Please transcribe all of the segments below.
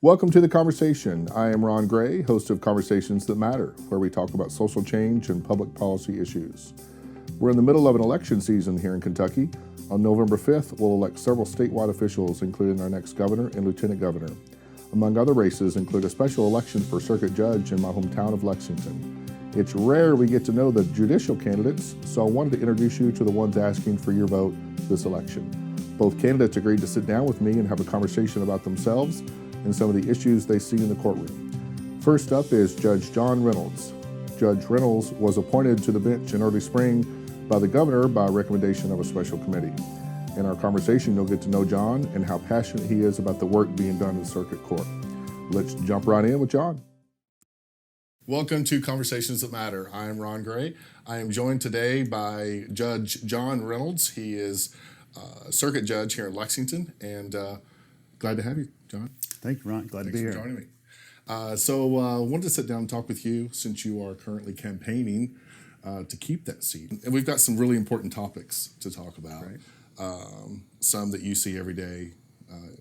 Welcome to The Conversation. I am Ron Gray, host of Conversations That Matter, where we talk about social change and public policy issues. We're in the middle of an election season here in Kentucky. On November 5th, we'll elect several statewide officials, including our next governor and lieutenant governor. Among other races include a special election for circuit judge in my hometown of Lexington. It's rare we get to know the judicial candidates, so I wanted to introduce you to the ones asking for your vote this election. Both candidates agreed to sit down with me and have a conversation about themselves and some of the issues they see in the courtroom. First up is Judge John Reynolds. Judge Reynolds was appointed to the bench in early spring by the governor by recommendation of a special committee. In our conversation, you'll get to know John and how passionate he is about the work being done in the circuit court. Let's jump right in with John. Welcome to Conversations That Matter. I am Ron Gray. I am joined today by Judge John Reynolds. He is a circuit judge here in Lexington, and glad to have you, John. Thank you, Ron. Glad to be here. Thanks for joining me. So I wanted to sit down and talk with you since you are currently campaigning to keep that seat. And we've got some really important topics to talk about, right. Some that you see every day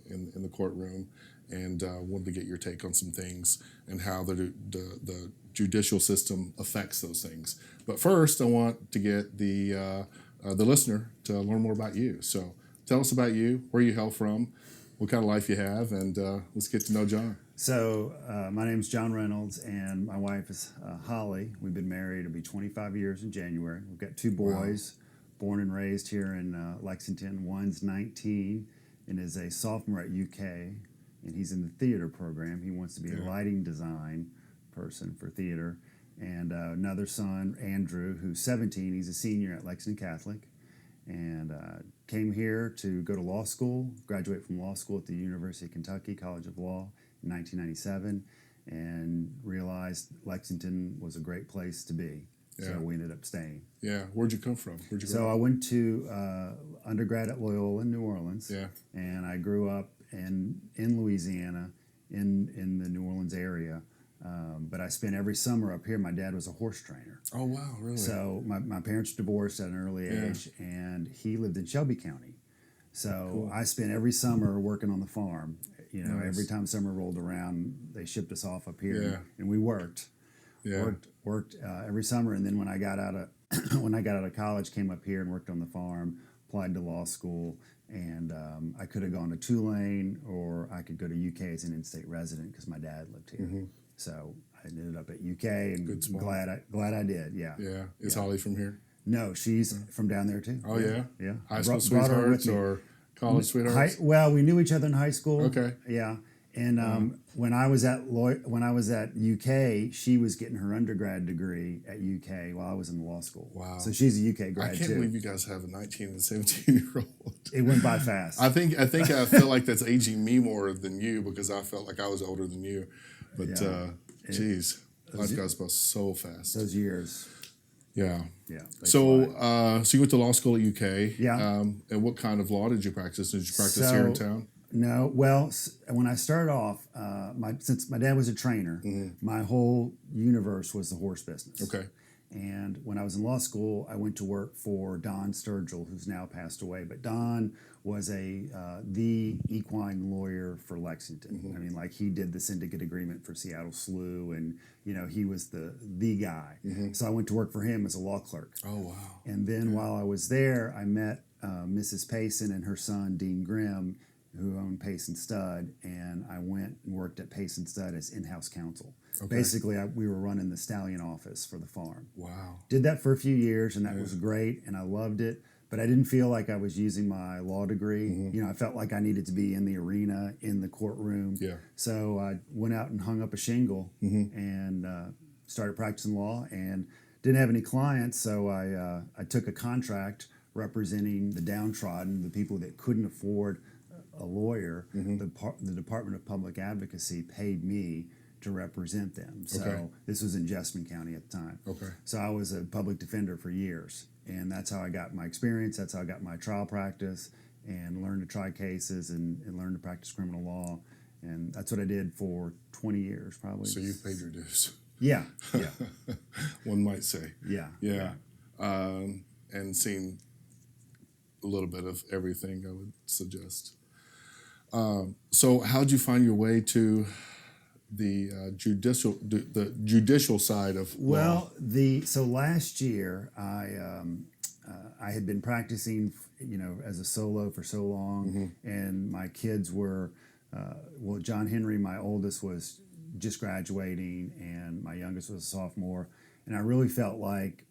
in the courtroom, and wanted to get your take on some things and how the judicial system affects those things. But first, I want to get the listener to learn more about you. So tell us about you, where you hail from, what kind of life you have, and let's get to know John. So my name's John Reynolds, and my wife is Holly. We've been married, it'll be 25 years in January. We've got two boys, born and raised here in Lexington. One's 19 and is a sophomore at UK, and he's in the theater program. He wants to be a lighting design person for theater. And another son, Andrew, who's 17. He's a senior at Lexington Catholic, and came here to go to law school, graduate from law school at the University of Kentucky College of Law in 1997, and realized Lexington was a great place to be. Yeah. So we ended up staying. Yeah. Where'd you come from? So I went to undergrad at Loyola in New Orleans. Yeah. And I grew up in Louisiana, in the New Orleans area. But I spent every summer up here. My dad was a horse trainer. Oh, wow, really? So my parents divorced at an early age, and he lived in Shelby County. So I spent every summer working on the farm. You know, every time summer rolled around, they shipped us off up here, and we worked. Worked every summer, and then when I got out of college, came up here and worked on the farm. Applied to law school, and I could have gone to Tulane, or I could go to UK as an in-state resident because my dad lived here. Mm-hmm. So I ended up at UK, and glad I did. Yeah. Yeah. Is Holly from here? No, she's from down there too. Oh yeah. Yeah. High school sweethearts or college sweethearts? Well, we knew each other in high school. Okay. Yeah. And when I was at UK, she was getting her undergrad degree at UK while I was in law school. Wow! So she's a UK grad too. I can't believe you guys have a 19 and 17-year-old. It went by fast. I think I feel like that's aging me more than you because I felt like I was older than you. But geez, life goes by so fast. Those years. Yeah. Yeah. So you went to law school at UK. Yeah. And what kind of law did you practice? Did you practice here in town? No, well, when I started off, since my dad was a trainer, my whole universe was the horse business. Okay. And when I was in law school, I went to work for Don Sturgill, who's now passed away. But Don was the equine lawyer for Lexington. Mm-hmm. I mean, like he did the syndicate agreement for Seattle Slew, and he was the guy. Mm-hmm. So I went to work for him as a law clerk. Oh wow! And then while I was there, I met Mrs. Payson and her son Dean Grimm, who owned Payson Stud, and I went and worked at Payson Stud as in-house counsel. Okay. Basically, we were running the stallion office for the farm. Wow. Did that for a few years, and that was great, and I loved it, but I didn't feel like I was using my law degree. Mm-hmm. I felt like I needed to be in the arena, in the courtroom. Yeah. So I went out and hung up a shingle and started practicing law, and didn't have any clients, so I took a contract representing the downtrodden, the people that couldn't afford a lawyer. The Department of Public Advocacy paid me to represent them. So this was in Jessamine County at the time. Okay. So I was a public defender for years, and that's how I got my experience. That's how I got my trial practice and learned to try cases and learned to practice criminal law. And that's what I did for 20 years, probably. So you've paid your dues. Yeah. One might say. Yeah. And seen a little bit of everything, I would suggest. So how'd you find your way to the judicial side of law? So last year I had been practicing, as a solo for so long, and my kids were, John Henry, my oldest, was just graduating, and my youngest was a sophomore, and I really felt like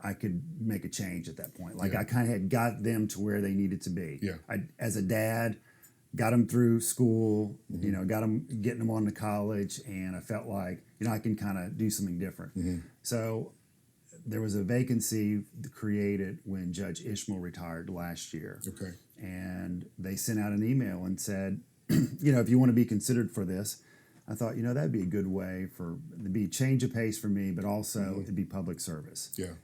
I could make a change at that point. Like I kind of had got them to where they needed to be. Yeah. As a dad, got them through school, getting them on to college, and I felt like, I can kind of do something different. So there was a vacancy created when Judge Ishmael retired last year. Okay. And they sent out an email and said, if you want to be considered for this. I thought, that'd be a good way it'd be change of pace for me, but also it'd be public service. Yeah.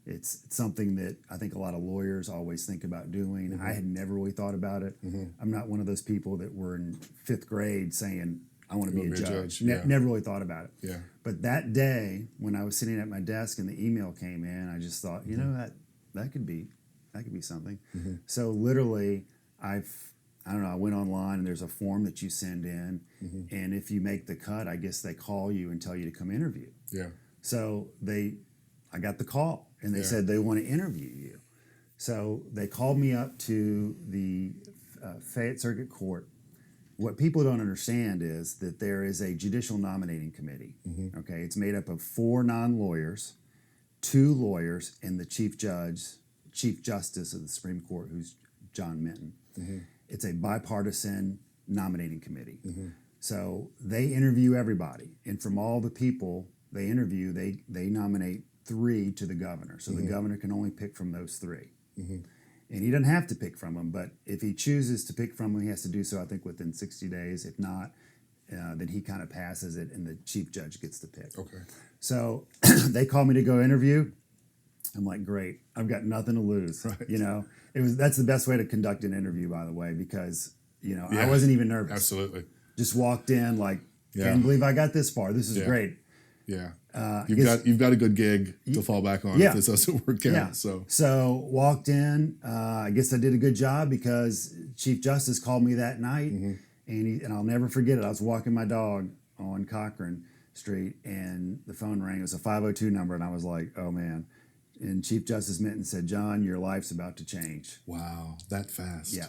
It's something that I think a lot of lawyers always think about doing. I had never really thought about it. I'm not one of those people that were in 5th grade saying, I want to be a judge. Never really thought about it. Yeah. But that day, when I was sitting at my desk and the email came in, I just thought, that could be something. So literally, I went online, and there's a form that you send in, and if you make the cut, I guess they call you and tell you to come interview. Yeah. So I got the call, and they said they want to interview you. So they called me up to the Fayette Circuit Court. What people don't understand is that there is a judicial nominating committee. Okay, it's made up of 4 non-lawyers, 2 lawyers, and the Chief Justice of the Supreme Court, who's John Minton. It's a bipartisan nominating committee. So they interview everybody, and from all the people they interview, they nominate 3 to the governor. So the governor can only pick from those 3. And he doesn't have to pick from them, but if he chooses to pick from them, he has to do so, I think, within 60 days. If not, then he kind of passes it, and the chief judge gets to pick. Okay. So they called me to go interview. I'm like, great, I've got nothing to lose. Right. That's the best way to conduct an interview, by the way, because I wasn't even nervous. Absolutely. Just walked in like, can't believe I got this far. This is great. Yeah. You've got a good gig to fall back on if this doesn't work out. Yeah. So walked in. I guess I did a good job because Chief Justice called me that night, and I'll never forget it. I was walking my dog on Cochran Street, and the phone rang. It was a 502 number, and I was like, oh man. And Chief Justice Minton said, John, your life's about to change. Wow, that fast. Yeah.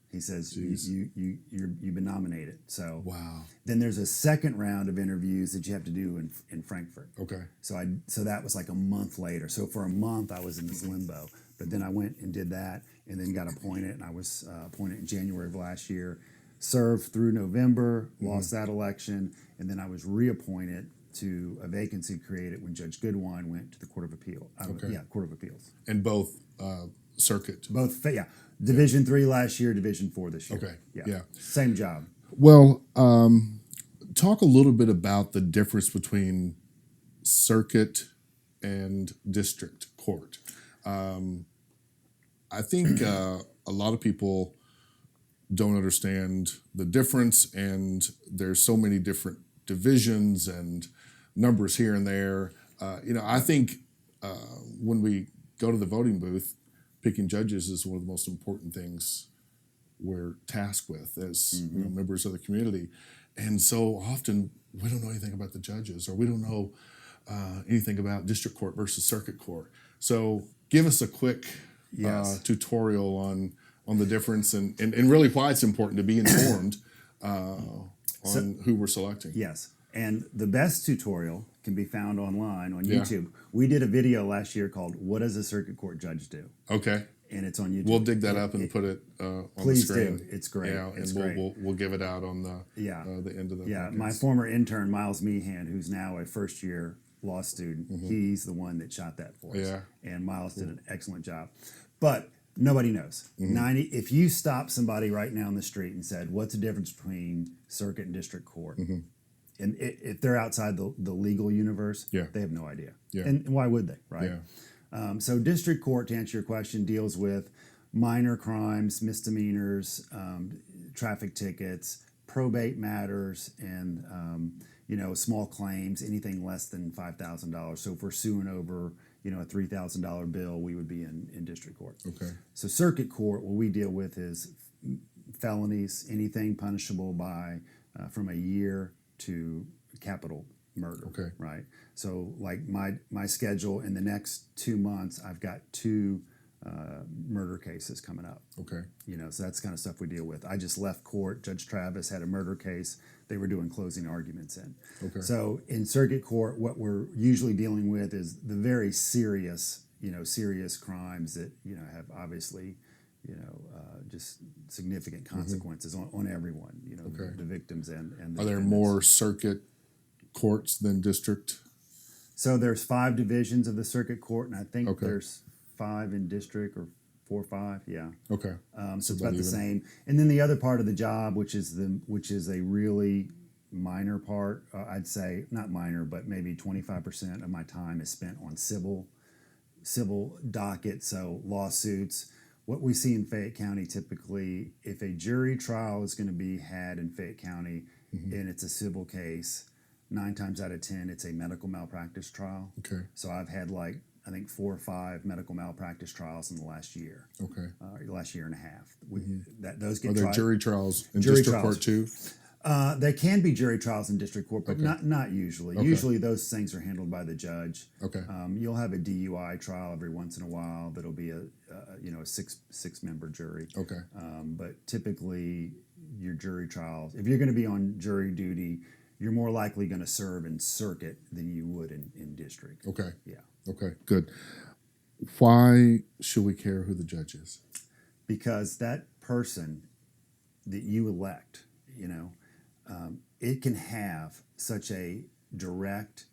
He says, you've been nominated. So wow. Then there's a second round of interviews that you have to do in Frankfurt. Okay. So that was like a month later. So for a month I was in this limbo. But then I went and did that, and then got appointed, and I was appointed in January of last year. Served through November, lost that election, and then I was reappointed to a vacancy created when Judge Goodwine went to the Court of Appeal. Court of Appeals. And both circuit. Both, Division 3 last year, Division 4 this year. Okay. Yeah. Same job. Well, talk a little bit about the difference between circuit and district court. I think a lot of people don't understand the difference, and there's so many different divisions and numbers here and there. I think when we go to the voting booth, picking judges is one of the most important things we're tasked with as members of the community. And so often we don't know anything about the judges, or we don't know anything about district court versus circuit court. So give us a quick tutorial on the difference and really why it's important to be informed on who we're selecting. Yes. And the best tutorial can be found online on YouTube. We did a video last year called "What Does a Circuit Court Judge Do?" Okay. And it's on YouTube. We'll dig that up and put it on the screen. Please do. It's great. Yeah, it's and great. We'll give it out on the end of the podcast. My former intern, Miles Meehan, who's now a first-year law student, he's the one that shot that for us. Yeah. And Miles did an excellent job. But nobody knows. If you stop somebody right now on the street and said, what's the difference between circuit and district court? And if they're outside the legal universe, they have no idea. Yeah. And why would they, right? Yeah. So district court, to answer your question, deals with minor crimes, misdemeanors, traffic tickets, probate matters, and small claims, anything less than $5,000. So if we're suing over a $3,000 bill, we would be in district court. Okay. So circuit court, what we deal with is felonies, anything punishable by from a year to capital murder. Okay. Right. So like my schedule in the next 2 months, I've got 2 murder cases coming up. Okay. So that's the kind of stuff we deal with. I just left court. Judge Travis had a murder case they were doing closing arguments in. Okay. So in circuit court, what we're usually dealing with is the very serious crimes that, have obviously, just significant consequences on everyone, Okay. the victims and the Are there defendants. more circuit courts than district? So there's 5 divisions of the circuit court, and I think Okay. there's 5 in district, or 4 or 5, yeah. Okay. So it's about the same. And then the other part of the job, which is a really minor part, I'd say not minor, but maybe 25% of my time is spent on civil docket, so lawsuits. What we see in Fayette County typically, if a jury trial is going to be had in Fayette County and it's a civil case, 9 times out of 10 it's a medical malpractice trial. Okay. So I've had I think 4 or 5 medical malpractice trials in the last year. Okay. Last year and a half. Those get Are there tried. jury trials in Jury district trials. court too? There can be jury trials in district court, but Okay. not usually. Okay. Usually those things are handled by the judge. Okay. You'll have a DUI trial every once in a while. That'll be a 6-member jury. Okay. But typically your jury trials, if you're going to be on jury duty, you're more likely going to serve in circuit than you would in district. Okay. Yeah. Okay. Good. Why should we care who the judge is? Because that person that you elect, it can have such a direct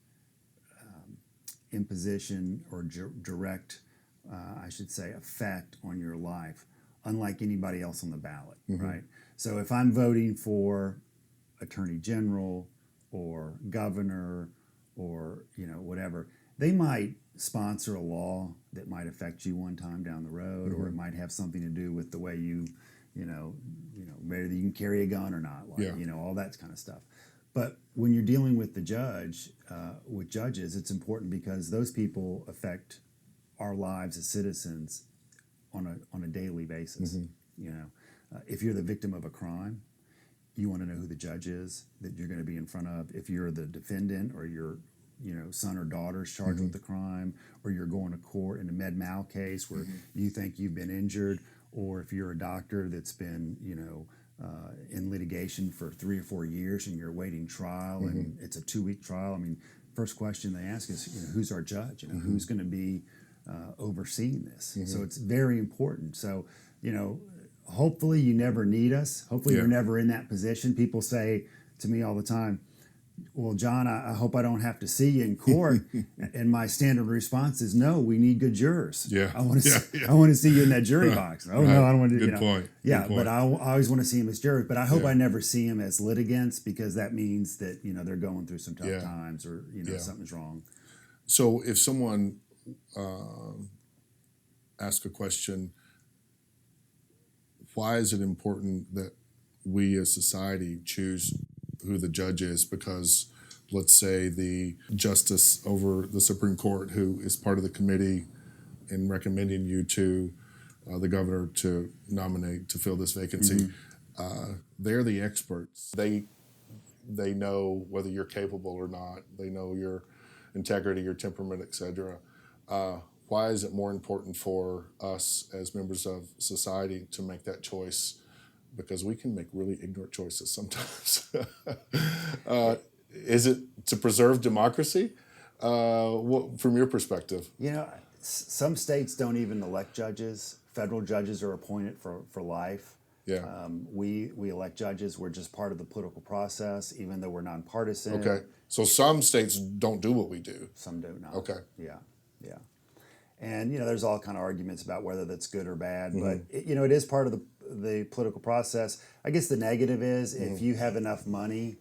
imposition or direct, I should say, effect on your life, unlike anybody else on the ballot, right? So if I'm voting for attorney general or governor or whatever, they might sponsor a law that might affect you one time down the road, or it might have something to do with the way you whether you can carry a gun or not, all that kind of stuff. But when you're dealing with the judge, with judges, it's important because those people affect our lives as citizens on a daily basis. If you're the victim of a crime, you want to know who the judge is that you're going to be in front of. If you're the defendant or your son or daughter is charged with the crime, or you're going to court in a med mal case where you think you've been injured, or if you're a doctor that's been in litigation for 3 or 4 years and you're awaiting trial and it's a 2-week trial. I mean, first question they ask is, who's our judge? Who's going to be overseeing this? So it's very important. So, hopefully you never need us. Hopefully you're never in that position. People say to me all the time, well, John, I hope I don't have to see you in court. And my standard response is, no, we need good jurors. Yeah. I want to see you in that jury box. Oh, no, I don't want to. Good point. Yeah, Good point. but I always want to see them as jurors. But I hope I never see them as litigants, because that means that they're going through some tough times, or something's wrong. So if someone asks a question, why is it important that we as society choose who the judge is? Because let's say the justice over the Supreme Court, who is part of the committee in recommending you to the governor to nominate to fill this vacancy, they're the experts. They know whether you're capable or not. They know your integrity, your temperament, etc. Why is it more important for us as members of society to make that choice? Because we can make really ignorant choices sometimes. Is it to preserve democracy? From your perspective? Some states don't even elect judges. Federal judges are appointed for life. Yeah. We elect judges. We're just part of the political process, even though we're nonpartisan. Okay. So some states don't do what we do. Some do not. Okay. Yeah. And there's all kind of arguments about whether that's good or bad, but it is part of the political process. I guess the negative is if you have enough money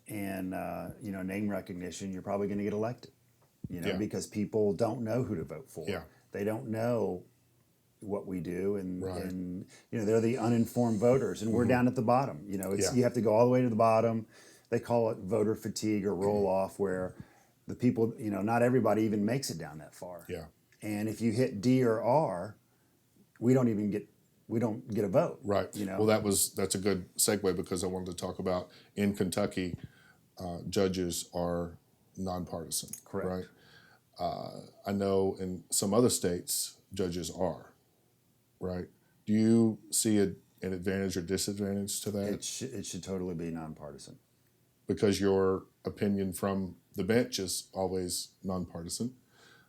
and name recognition, you're probably going to get elected. Because people don't know who to vote for. Yeah. They don't know what we do, and Right. they're the uninformed voters, and we're down at the bottom. You have to go all the way to the bottom. They call it voter fatigue or roll off, where the people, not everybody even makes it down that far. Yeah. and if you hit D or R, we don't get a vote. Right. You know. Well, that's a good segue because I wanted to talk about in Kentucky, judges are nonpartisan. Correct. Right. I know in some other states, judges are. Right. Do you see an advantage or disadvantage to that? It should totally be nonpartisan. Because your opinion from the bench is always nonpartisan.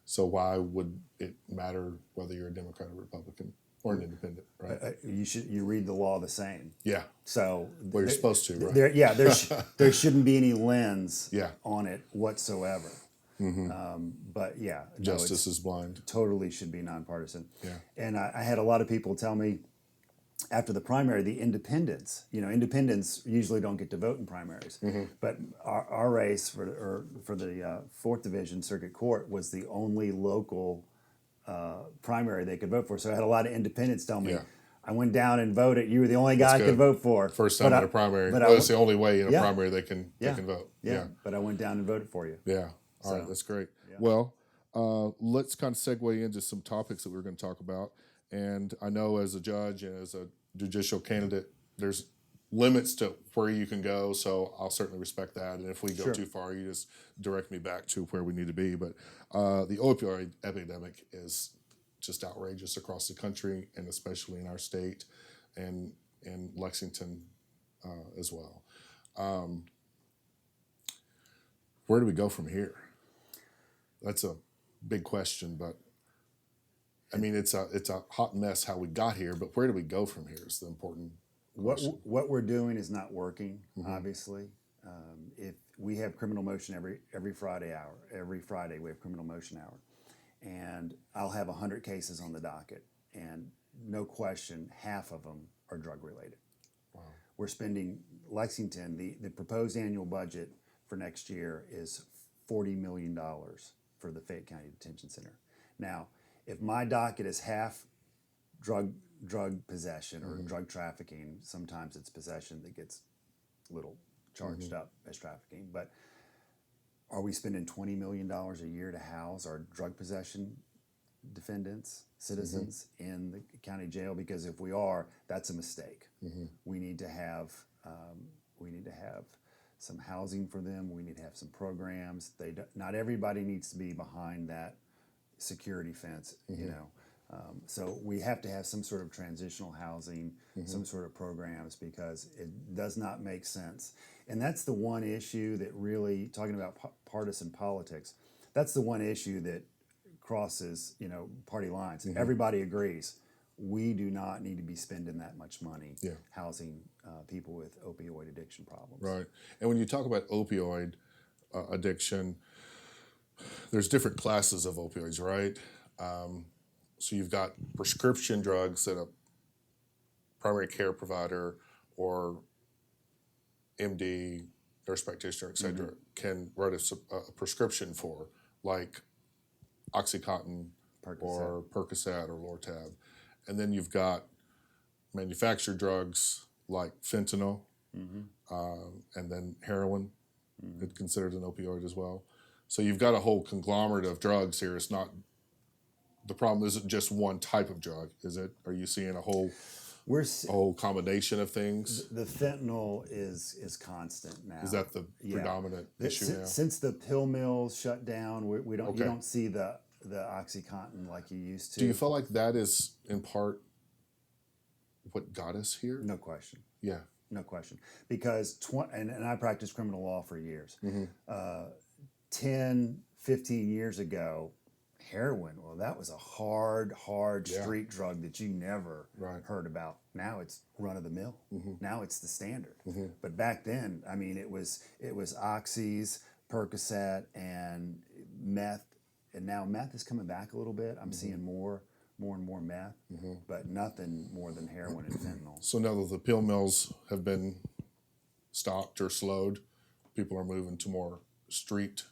So why would it matter whether you're a Democrat or Republican or an independent, right? You read the law the same. Yeah. So Well, you're supposed to, right? There shouldn't be any lens Yeah. on it whatsoever. But yeah, Justice is blind. Totally should be nonpartisan. Yeah. And I had a lot of people tell me after the primary, the independents usually don't get to vote in primaries. But our race for the 4th Division Circuit Court was the only local primary they could vote for. So I had a lot of independents tell me, Yeah. I went down and voted. You were the only guy I could vote for. First time in a primary. Well, it's the only way in a primary they can vote. Yeah. But I went down and voted for you. Yeah. All right. That's great. Yeah. Well, let's kind of segue into some topics that we're going to talk about. And I know as a judge and as a judicial candidate, there's limits to where you can go. So I'll certainly respect that. And if we go too far, you just direct me back to where we need to be. But the opioid epidemic is just outrageous across the country, and especially in our state and in Lexington as well. Where do we go from here? That's a big question, but I mean, it's a hot mess how we got here, but where do we go from here is the important question. What we're doing is not working, obviously. If we have criminal motion every Friday we have criminal motion hour. And I'll have 100 cases on the docket, and no question, half of them are drug related. Wow. We're spending, Lexington, the proposed annual budget for next year is $40 million for the Fayette County Detention Center. Now, if my docket is half drug possession or drug trafficking, sometimes it's possession that gets a little charged up as trafficking, but are we spending $20 million a year to house our drug possession defendants, citizens in the county jail? Because if we are, that's a mistake. We need to have some housing for them. We need to have some programs. Not everybody needs to be behind that security fence, you know. So we have to have some sort of transitional housing, some sort of programs, because it does not make sense. And that's the one issue that really, talking about partisan politics, that's the one issue that crosses, party lines. Everybody agrees we do not need to be spending that much money housing people with opioid addiction problems. Right. And when you talk about opioid addiction, there's different classes of opioids, right? So you've got prescription drugs that a primary care provider or MD, nurse practitioner, et cetera, can write a prescription for, like OxyContin or Percocet or Lortab. And then you've got manufactured drugs like fentanyl, and then heroin, it's considered an opioid as well. So you've got a whole conglomerate of drugs here. It's not, the problem isn't just one type of drug, is it? Are you seeing a whole combination of things? The fentanyl is constant now. Is that the predominant issue now? Since the pill mills shut down, you don't see the OxyContin like you used to. Do you feel like that is in part what got us here? No question. Yeah. No question. Because, and I practiced criminal law for years. 10, 15 years ago, heroin, well, that was a hard street drug that you never heard about. Now it's run of the mill. Now it's the standard. But back then, I mean, it was oxys, Percocet, and meth. And now meth is coming back a little bit. I'm seeing more and more meth, but nothing more than heroin and fentanyl. So now that the pill mills have been stopped or slowed, people are moving to more street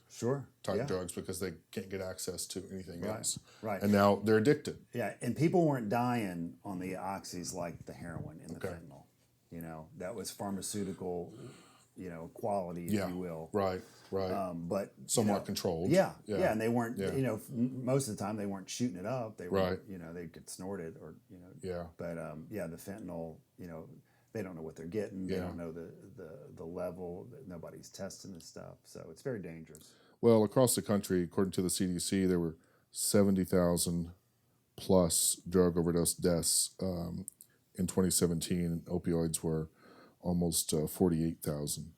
type drugs because they can't get access to anything else. Right. And now they're addicted. Yeah, and people weren't dying on the oxys like the heroin and the fentanyl. That was pharmaceutical quality, if you will. Right. But somewhat controlled. Yeah, and they weren't. Yeah. Most of the time they weren't shooting it up. They were, Right. they'd get snorted or Yeah. But the fentanyl, they don't know what they're getting. They don't know the level. Nobody's testing this stuff, so it's very dangerous. Well, across the country, according to the CDC, there were 70,000 plus drug overdose deaths in 2017. Opioids were almost 48,000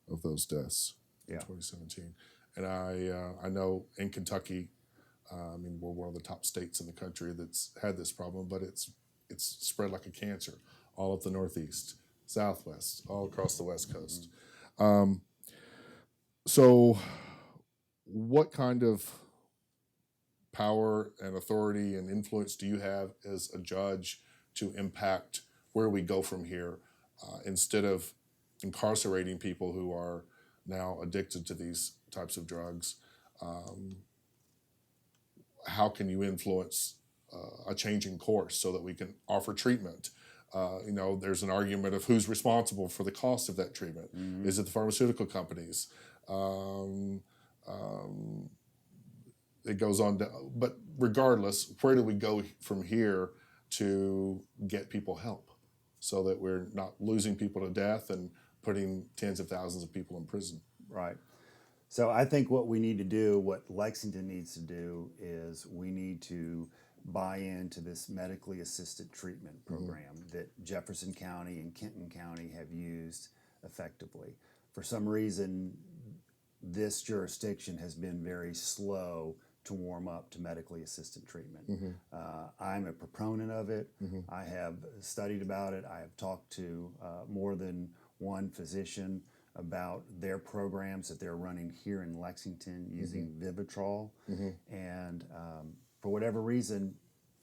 of those deaths in 2017. And I know in Kentucky, we're one of the top states in the country that's had this problem, but it's spread like a cancer all up the Northeast, Southwest, all across the West Coast. So what kind of power and authority and influence do you have as a judge to impact where we go from here, instead of incarcerating people who are now addicted to these types of drugs? How can you influence a changing course so that we can offer treatment? There's an argument of who's responsible for the cost of that treatment. Mm-hmm. Is it the pharmaceutical companies? It goes on to, but regardless, where do we go from here to get people help so that we're not losing people to death and putting tens of thousands of people in prison? Right. So I think what we need to do, what Lexington needs to do, is we need to buy into this medically assisted treatment program that Jefferson County and Kenton County have used effectively. For some reason, this jurisdiction has been very slow to warm up to medically assisted treatment. I'm a proponent of it. I have studied about it. I have talked to more than one physician about their programs that they're running here in Lexington using Vivitrol. And for whatever reason,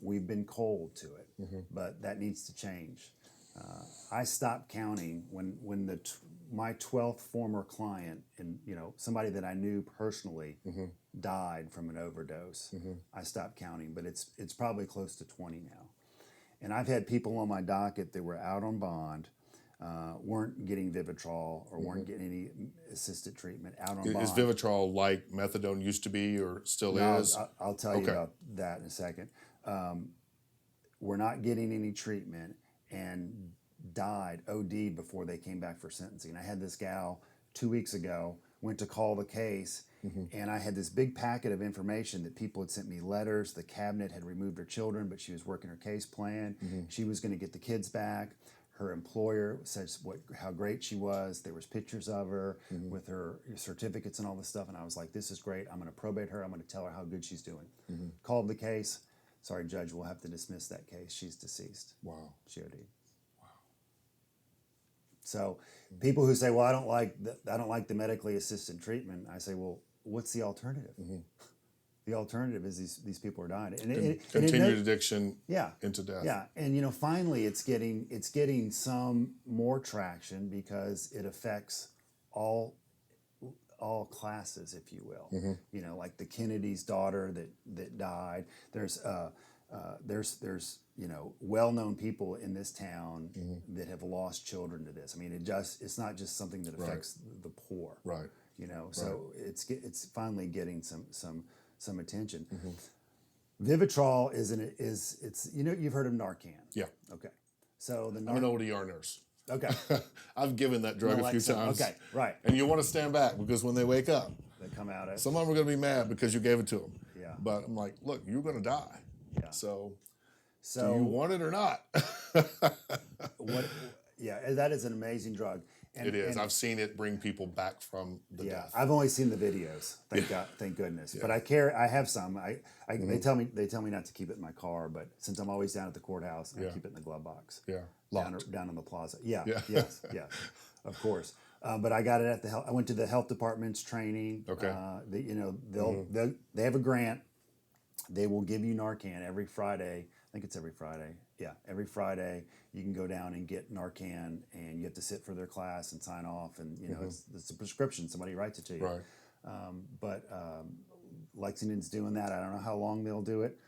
we've been cold to it, but that needs to change. I stopped counting when my 12th former client, and somebody that I knew personally, died from an overdose. I stopped counting, but it's probably close to 20 now. And I've had people on my docket that were out on bond, weren't getting Vivitrol or weren't getting any assisted treatment, out on bond. Is Vivitrol like methadone used to be or still is? I'll tell you about that in a second. Were not getting any treatment and OD'd before they came back for sentencing. I had this gal 2 weeks ago, went to call the case, and I had this big packet of information that people had sent me letters. The cabinet had removed her children, but she was working her case plan. She was going to get the kids back. Her employer said how great she was. There was pictures of her with her certificates and all this stuff, and I was like, this is great. I'm going to probate her. I'm going to tell her how good she's doing. Called the case. Sorry, Judge, we'll have to dismiss that case. She's deceased. Wow. She OD'd. So people who say, well, I don't like the medically assisted treatment, I say, well, what's the alternative? The alternative is these people are dying. And continued addiction into death. Yeah, and finally it's getting some more traction because it affects all classes, if you will. Like the Kennedy's daughter that died. There's well-known people in this town that have lost children to this. I mean, it's not just something that affects the poor. Right. So it's finally getting some attention. Vivitrol is you've heard of Narcan. Yeah. Okay. So I'm an old ER nurse. Okay. I've given that drug a few times. Okay. Right. And you want to stand back because when they wake up, they come out. Some of them are going to be mad because you gave it to them. Yeah. But I'm like, look, you're going to die. Yeah. So do you want it or not? Yeah, that is an amazing drug. It is. I've seen it bring people back from the death. I've only seen the videos. Thank goodness. Yeah. But I have some. They tell me not to keep it in my car, but since I'm always down at the courthouse, I keep it in the glove box. Yeah. Down in the plaza. Yeah. Yes. Of course. But I got it at I went to the health department's training. Okay. They have a grant. They will give you Narcan every Friday. I think it's every Friday. Yeah, every Friday you can go down and get Narcan, and you have to sit for their class and sign off, and it's a prescription. Somebody writes it to you. Right. But Lexington's doing that. I don't know how long they'll do it.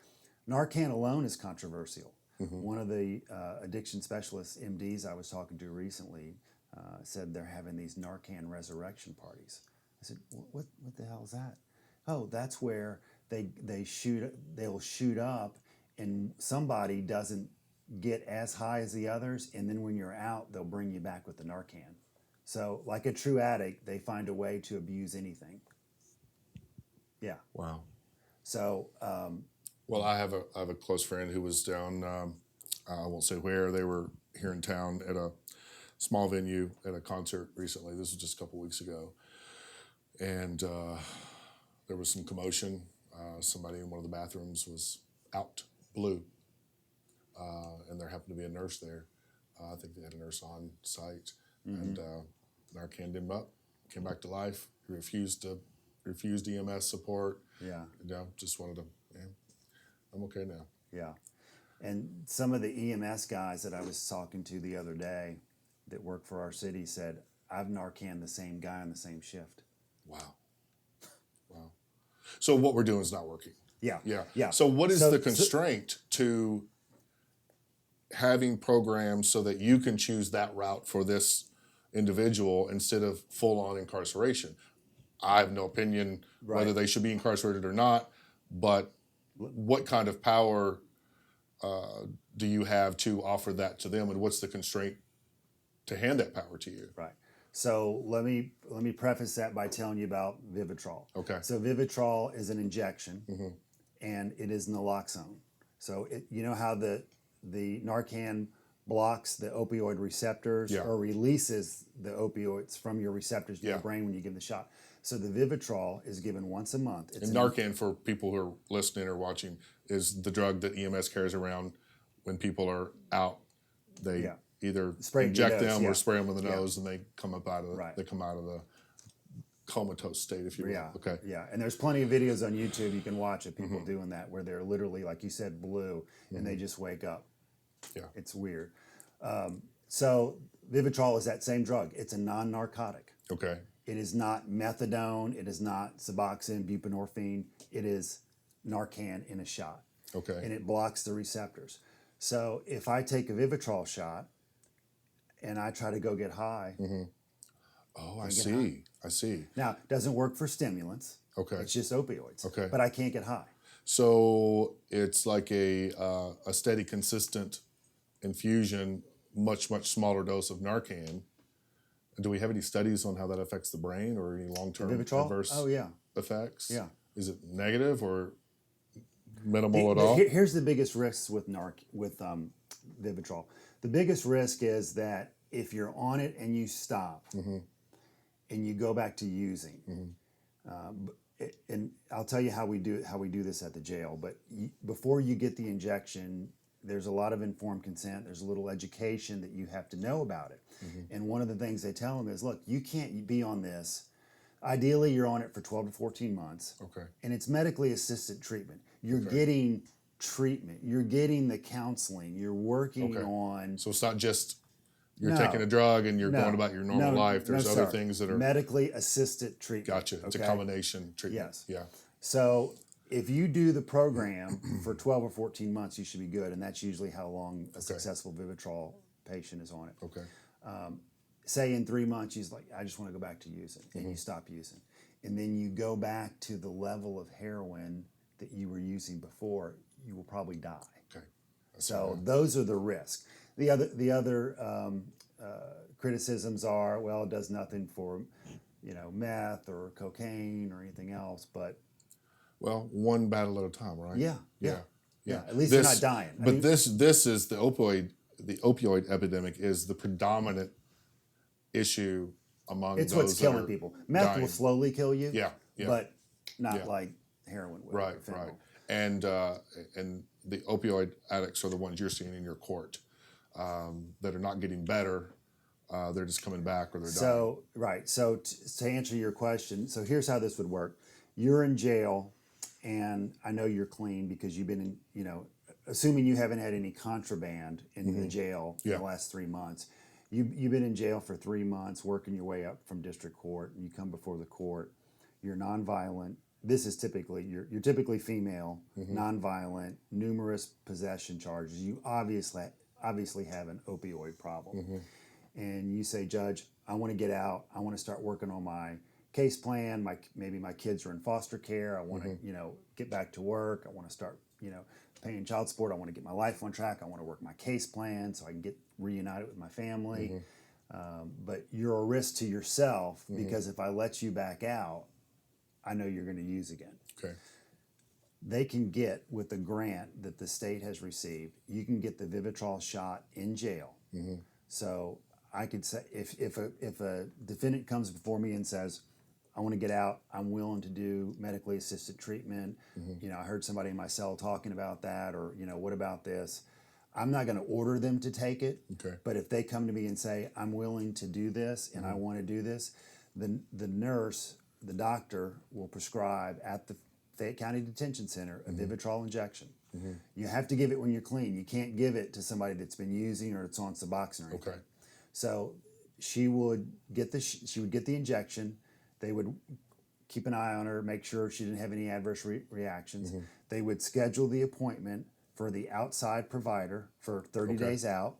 Narcan alone is controversial. One of the addiction specialists, MDs, I was talking to recently said they're having these Narcan resurrection parties. I said, what the hell is that? Oh, that's where they'll shoot up, and somebody doesn't get as high as the others, and then when you're out, they'll bring you back with the Narcan. So, like a true addict, they find a way to abuse anything. Yeah. Wow. So, well, I have a close friend who was down. I won't say where. They were here in town at a small venue at a concert recently. This was just a couple weeks ago, and there was some commotion. Somebody in one of the bathrooms was out, blue, and there happened to be a nurse there. I think they had a nurse on site, and Narcaned him up, came back to life. He refused EMS support. Yeah. Just wanted to. Yeah, I'm okay now. Yeah. And some of the EMS guys that I was talking to the other day that work for our city said, I've Narcan the same guy on the same shift. Wow. Wow. So what we're doing is not working. Yeah. Yeah. Yeah. So what is the constraint to having programs so that you can choose that route for this individual instead of full-on incarceration? I have no opinion whether they should be incarcerated or not, but what kind of power do you have to offer that to them, and what's the constraint to hand that power to you? Right. So let me preface that by telling you about Vivitrol. Okay. So Vivitrol is an injection, and it is naloxone. So you know how the Narcan blocks the opioid receptors or releases the opioids from your receptors in your brain when you give the shot. So the Vivitrol is given once a month. And Narcan, for people who are listening or watching, is the drug that EMS carries around when people are out. They either inject them or spray them in the nose, and they come up out of the comatose state, if you will. Yeah. Okay. Yeah, and there's plenty of videos on YouTube you can watch of people doing that, where they're literally, like you said, blue, and they just wake up. Yeah. It's weird. So Vivitrol is that same drug. It's a non-narcotic. Okay. It is not methadone. It is not Suboxone, buprenorphine. It is Narcan in a shot. Okay. And it blocks the receptors. So if I take a Vivitrol shot and I try to go get high. Oh, I see. I see. Now, it doesn't work for stimulants. Okay. It's just opioids. Okay. But I can't get high. So it's like a steady, consistent infusion, much smaller dose of Narcan. Do we have any studies on how that affects the brain or any long-term adverse effects? Yeah. Is it negative or minimal at all? Here's the biggest risks with Vivitrol. The biggest risk is that if you're on it and you stop and you go back to using, and I'll tell you how we do this at the jail. But before you get the injection, there's a lot of informed consent. There's a little education that you have to know about it. And one of the things they tell them is, look, you can't be on this. Ideally, you're on it for 12 to 14 months. Okay. And it's medically assisted treatment. You're getting treatment. You're getting the counseling. You're working on. So it's not just you're taking a drug and you're going about your normal life. There's other things that are medically assisted treatment. Gotcha. It's a combination treatment. Yes. Yeah. So if you do the program for 12 or 14 months, you should be good. And that's usually how long a successful Vivitrol patient is on it. Okay. Say in 3 months, he's like, I just want to go back to using. And you stop using. And then you go back to the level of heroin that you were using before, you will probably die. Okay. So those are the risks. The other criticisms are, well, it does nothing for, meth or cocaine or anything else, but. Well, one battle at a time, right? Yeah. At least you're not dying. But this is the opioid epidemic is the predominant issue among it's those what's killing that are people. Meth dying. will slowly kill you. Yeah. But not like heroin will. Right. Or fentanyl. And the opioid addicts are the ones you're seeing in your court that are not getting better. They're just coming back or they're dying. So to answer your question, so here's how this would work. You're in jail, and I know you're clean because you've been in, assuming you haven't had any contraband in the jail in the last 3 months. You've been in jail for 3 months, working your way up from district court, and you come before the court. You're nonviolent. This is typically, you're typically female, nonviolent, numerous possession charges. You obviously have an opioid problem. and you say, Judge, I want to get out. I want to start working on my case plan. Maybe my kids are in foster care. I want to, get back to work. I want to start, paying child support. I want to get my life on track. I want to work my case plan so I can get reunited with my family. But you're a risk to yourself because if I let you back out, I know you're going to use again. Okay. They can get, with the grant that the state has received, you can get the Vivitrol shot in jail. So I could say, if a defendant comes before me and says, I want to get out, I'm willing to do medically assisted treatment. I heard somebody in my cell talking about that, or, what about this? I'm not going to order them to take it. Okay. But if they come to me and say, I'm willing to do this and I want to do this, then the nurse, the doctor will prescribe at the Fayette County Detention Center a Vivitrol injection. You have to give it when you're clean. You can't give it to somebody that's been using or it's on Suboxone or anything. Okay. So she would get the injection. They would keep an eye on her, make sure she didn't have any adverse reactions. They would schedule the appointment for the outside provider for 30 days out.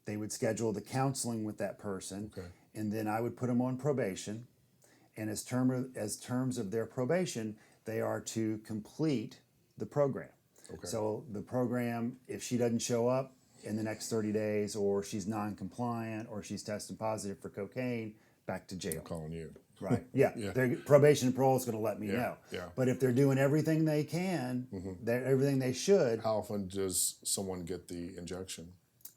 They would schedule the counseling with that person, and then I would put them on probation. And as terms of their probation, they are to complete the program. So the program, if she doesn't show up in the next 30 days, or she's non-compliant, or she's tested positive for cocaine, back to jail. I'm calling you. Right. Yeah. Probation and parole is going to let me know. Yeah. But if they're doing everything they can, everything they should. How often does someone get the injection?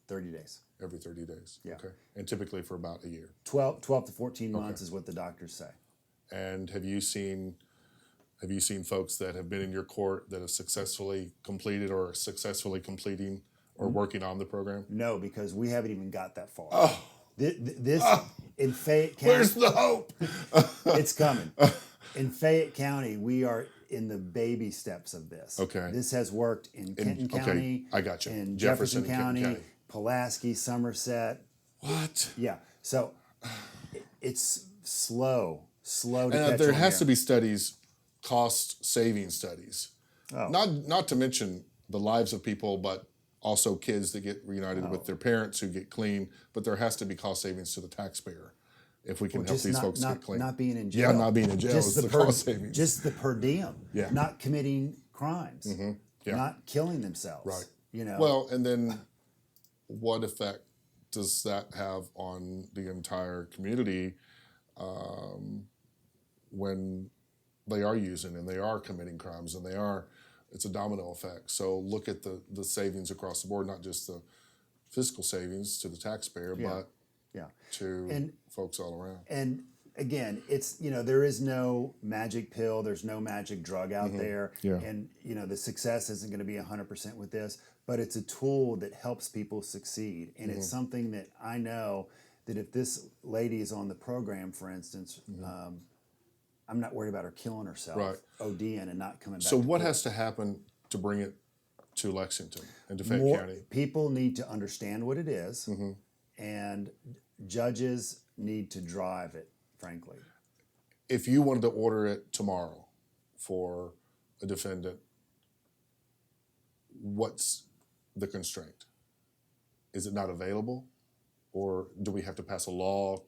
30 days. Every 30 days. Yeah. Okay. And typically for about a year. 12 to 14 months is what the doctors say. And have you seen folks that have been in your court that have successfully completed or are successfully completing or working on the program? No, because we haven't even got that far. Oh. This in Fayette County. Where's the hope? It's coming. In Fayette County, we are in the baby steps of this. Okay. This has worked in Kenton County. I got you. In Jefferson County, County. Pulaski, Somerset. What? Yeah. So it's slow to And catch there on has here. to be studies, cost saving studies. Oh. Not to mention the lives of people, but also kids that get reunited with their parents who get clean. But there has to be cost savings to the taxpayer if we can help these folks get clean. Not being in jail. Yeah, not being in jail is the cost savings. Just the per diem. Yeah. Not committing crimes. Yeah. Not killing themselves. Right. Well, and then what effect does that have on the entire community when they are using and they are committing crimes and it's a domino effect. So look at the savings across the board, not just the fiscal savings to the taxpayer, but to folks all around. And again, it's, there is no magic pill. There's no magic drug out there. Yeah. And, the success isn't going to be 100% with this, but it's a tool that helps people succeed. And it's something that I know that if this lady is on the program, for instance, I'm not worried about her killing herself, ODing and not coming back. So what has to happen to bring it to Lexington and to Fayette County? People need to understand what it is, and judges need to drive it, frankly. If you wanted to order it tomorrow for a defendant, what's the constraint? Is it not available? Or do we have to pass a law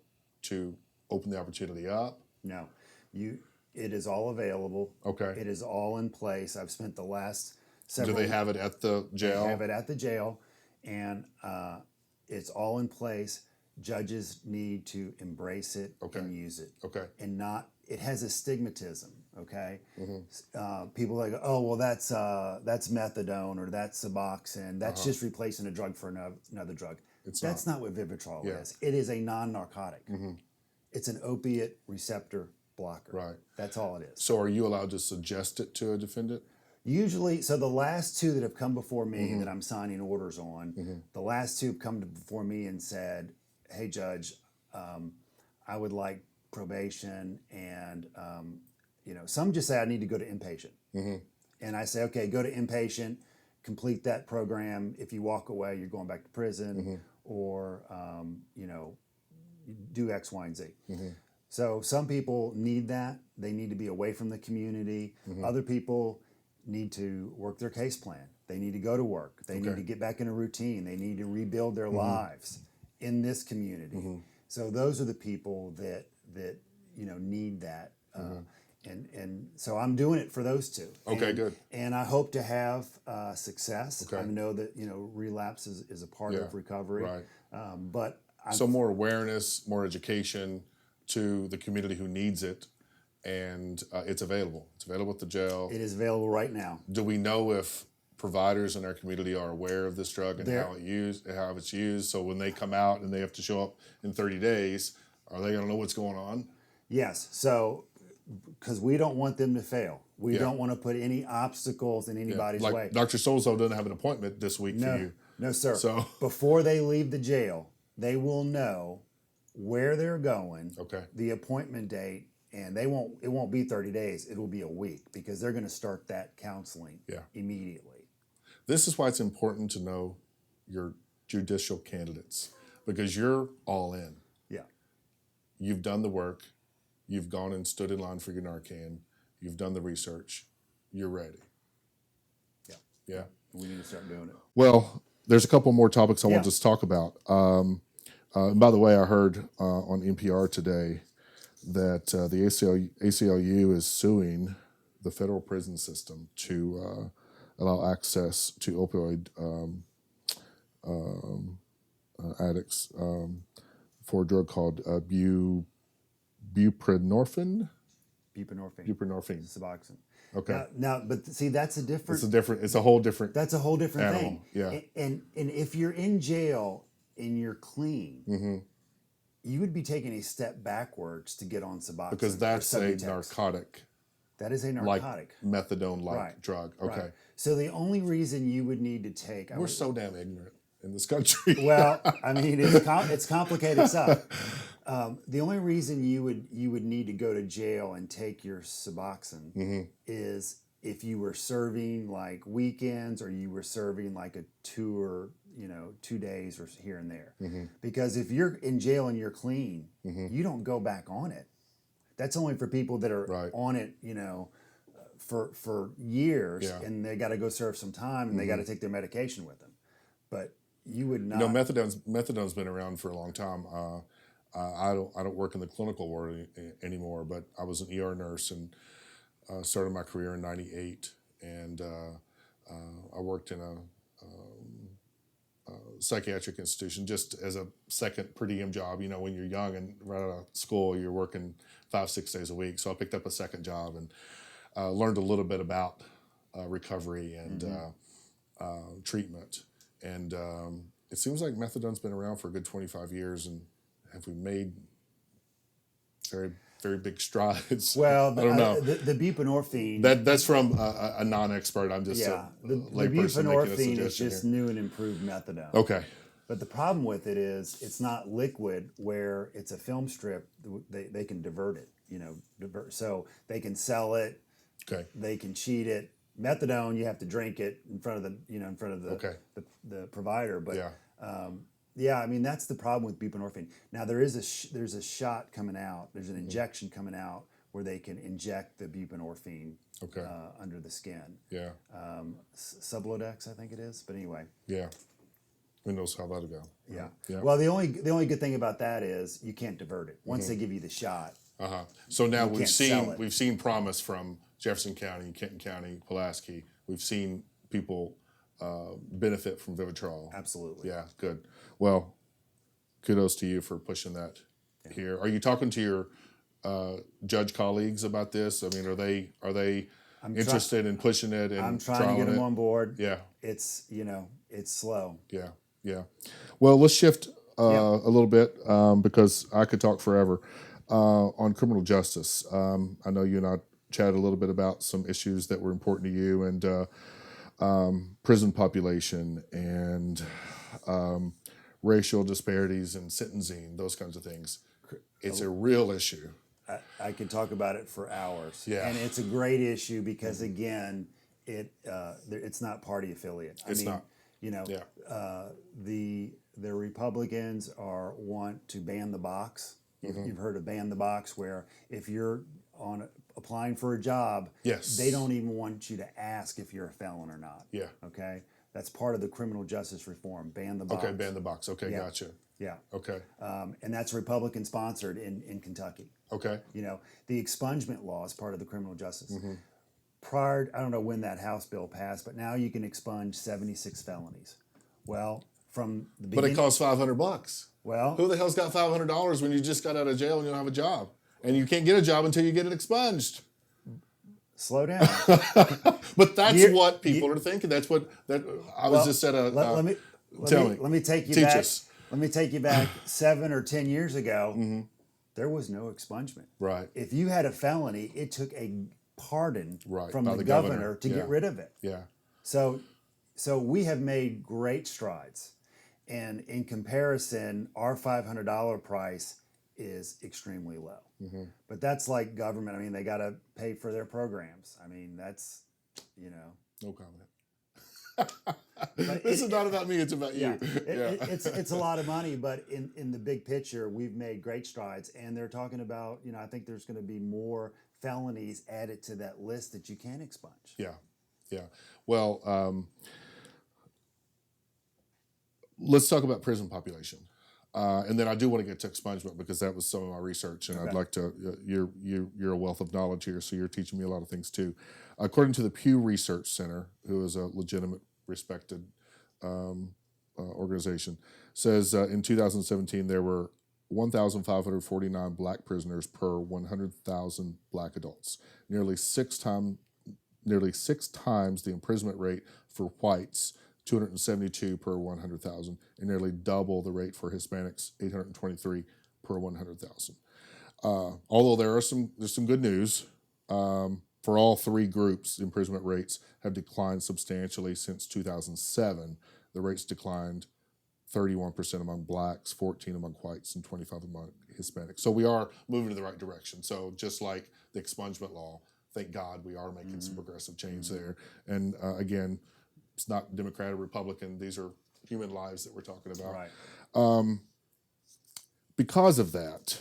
to open the opportunity up? No. It is all available. Okay. It is all in place. I've spent the last several... Do they have it at the jail? They have it at the jail, and it's all in place. Judges need to embrace it and use it. Okay. And not... It has a stigmatism, okay? People are like, oh, well, that's methadone or that's Suboxone. That's just replacing a drug for another drug. That's not what Vivitrol is. It is a non-narcotic. It's an opiate receptor blocker. Right. That's all it is. So are you allowed to suggest it to a defendant? Usually, so the last two that have come before me that I'm signing orders on, the last two have come before me and said, hey, Judge, I would like probation, and some just say I need to go to inpatient. And I say, okay, go to inpatient, complete that program. If you walk away, you're going back to prison, or do X, Y, and Z. So some people need that. They need to be away from the community. Other people need to work their case plan. They need to go to work. They need to get back in a routine. They need to rebuild their lives in this community. So those are the people that need that. And so I'm doing it for those two. Okay, good. And I hope to have success. Okay. I know that relapse is a part of recovery. Right. But So more awareness, more education to the community who needs it, and it's available. It's available at the jail. It is available right now. Do we know if providers in our community are aware of this drug and how it's used? So when they come out and they have to show up in 30 days, are they going to know what's going on? Yes. So because we don't want them to fail. We don't want to put any obstacles in anybody's way. Dr. Sozo doesn't have an appointment this week for you. No, sir. So before they leave the jail, they will know where they're going, the appointment date, and it won't be 30 days. It will be a week because they're going to start that counseling immediately. This is why it's important to know your judicial candidates, because you're all in. Yeah. You've done the work. You've gone and stood in line for your Narcan. You've done the research. You're ready. Yeah. Yeah. We need to start doing it. Well, there's a couple more topics I want to talk about. And by the way, I heard on NPR today that the ACLU is suing the federal prison system to allow access to opioid addicts for a drug called buprenorphine. Buprenorphine. Suboxone. Okay. Now, but see, that's a different. It's a whole different. That's a whole different animal. thing. Yeah. And if you're in jail and you're clean, you would be taking a step backwards to get on Suboxone because that's a narcotic. That is a narcotic. Like methadone-like drug. Okay. Right. So the only reason you would need to take. We're so damn ignorant in this country. Well, I mean, it's complicated stuff. The only reason you would need to go to jail and take your Suboxone is if you were serving like weekends or you were serving like a tour, 2 days or here and there. Because if you're in jail and you're clean, you don't go back on it. That's only for people that are on it, for years, and they got to go serve some time and they got to take their medication with them. But you would not. Methadone's been around for a long time. I don't work in the clinical ward anymore, but I was an ER nurse and started my career in '98, and I worked in a psychiatric institution just as a second per diem job. When you're young and right out of school, you're working 5-6 days a week. So I picked up a second job and learned a little bit about recovery and treatment. And it seems like methadone's been around for a good 25 years, and have we made very, very big strides? Well, I don't know. The buprenorphine. That's from a non-expert. I'm just a layperson making a suggestion is just new and improved methadone. Okay. But the problem with it is it's not liquid where it's a film strip. They can divert it, so they can sell it. Okay. They can cheat it. Methadone, you have to drink it in front of the provider. But I mean that's the problem with buprenorphine. Now there's a shot coming out. There's an injection coming out where they can inject the buprenorphine under the skin. Yeah. Sublodex, I think it is. But anyway. Yeah. Who knows how that'll go? Yeah. Yeah. Well, the only good thing about that is you can't divert it. Once they give you the shot. So now we've seen promise from Jefferson County, Kenton County, Pulaski. We've seen people benefit from Vivitrol. Absolutely. Yeah, good. Well, kudos to you for pushing that here. Are you talking to your judge colleagues about this? I mean, are they interested in pushing it? And I'm trying to get them on board. Yeah. It's it's slow. Yeah. Yeah. Well, let's shift a little bit because I could talk forever on criminal justice. I know you and I chatted a little bit about some issues that were important to you and prison population and racial disparities in sentencing, those kinds of things. It's a real issue. I could talk about it for hours. Yeah. And it's a great issue because again, it's not party affiliate. It's not. The Republicans want to ban the box. You've heard of ban the box, where if you're applying for a job, they don't even want you to ask if you're a felon or not. Yeah. Okay. That's part of the criminal justice reform. Ban the box. Okay, ban the box. Okay, gotcha. Yeah. Okay. And that's Republican sponsored in Kentucky. Okay. You know, the expungement law is part of the criminal justice. Prior, I don't know when that House bill passed, but now you can expunge 76 felonies. Well, from the But it beginning, costs $500. well, Who the hell's got $500 when you just got out of jail and you don't have a job? And you can't get a job until you get it expunged. slow down. But that's what people are thinking. That's what I was just at a. Let me take you Teach back. us. Let me take you back 7 or 10 years ago. There was no expungement. Right. If you had a felony, it took a pardon from by the governor to get rid of it. Yeah. So we have made great strides, and in comparison, our $500 price is extremely low. But that's like government. I mean, they got to pay for their programs. I mean, that's, you know. No comment. This is not about me. It's about you. It's a lot of money, but in the big picture, we've made great strides. And they're talking about, you know, I think there's going to be more felonies added to that list that you can expunge. Yeah. Yeah. Well, let's talk about prison population. And then I do want to get to expungement because that was some of my research, and I'd like to. You're a wealth of knowledge here, so you're teaching me a lot of things too. According to the Pew Research Center, who is a legitimate, respected organization, says in 2017 there were 1,549 black prisoners per 100,000 black adults, nearly six times the imprisonment rate for whites, 272 per 100,000, and nearly double the rate for Hispanics, 823 per 100,000. Although there's some good news. For all three groups, the imprisonment rates have declined substantially since 2007. The rates declined 31% among blacks, 14% among whites, and 25% among Hispanics. So we are moving in the right direction. So just like the expungement law, thank God we are making some progressive change there. And again, it's not Democrat or Republican. These are human lives that we're talking about. Right. Because of that,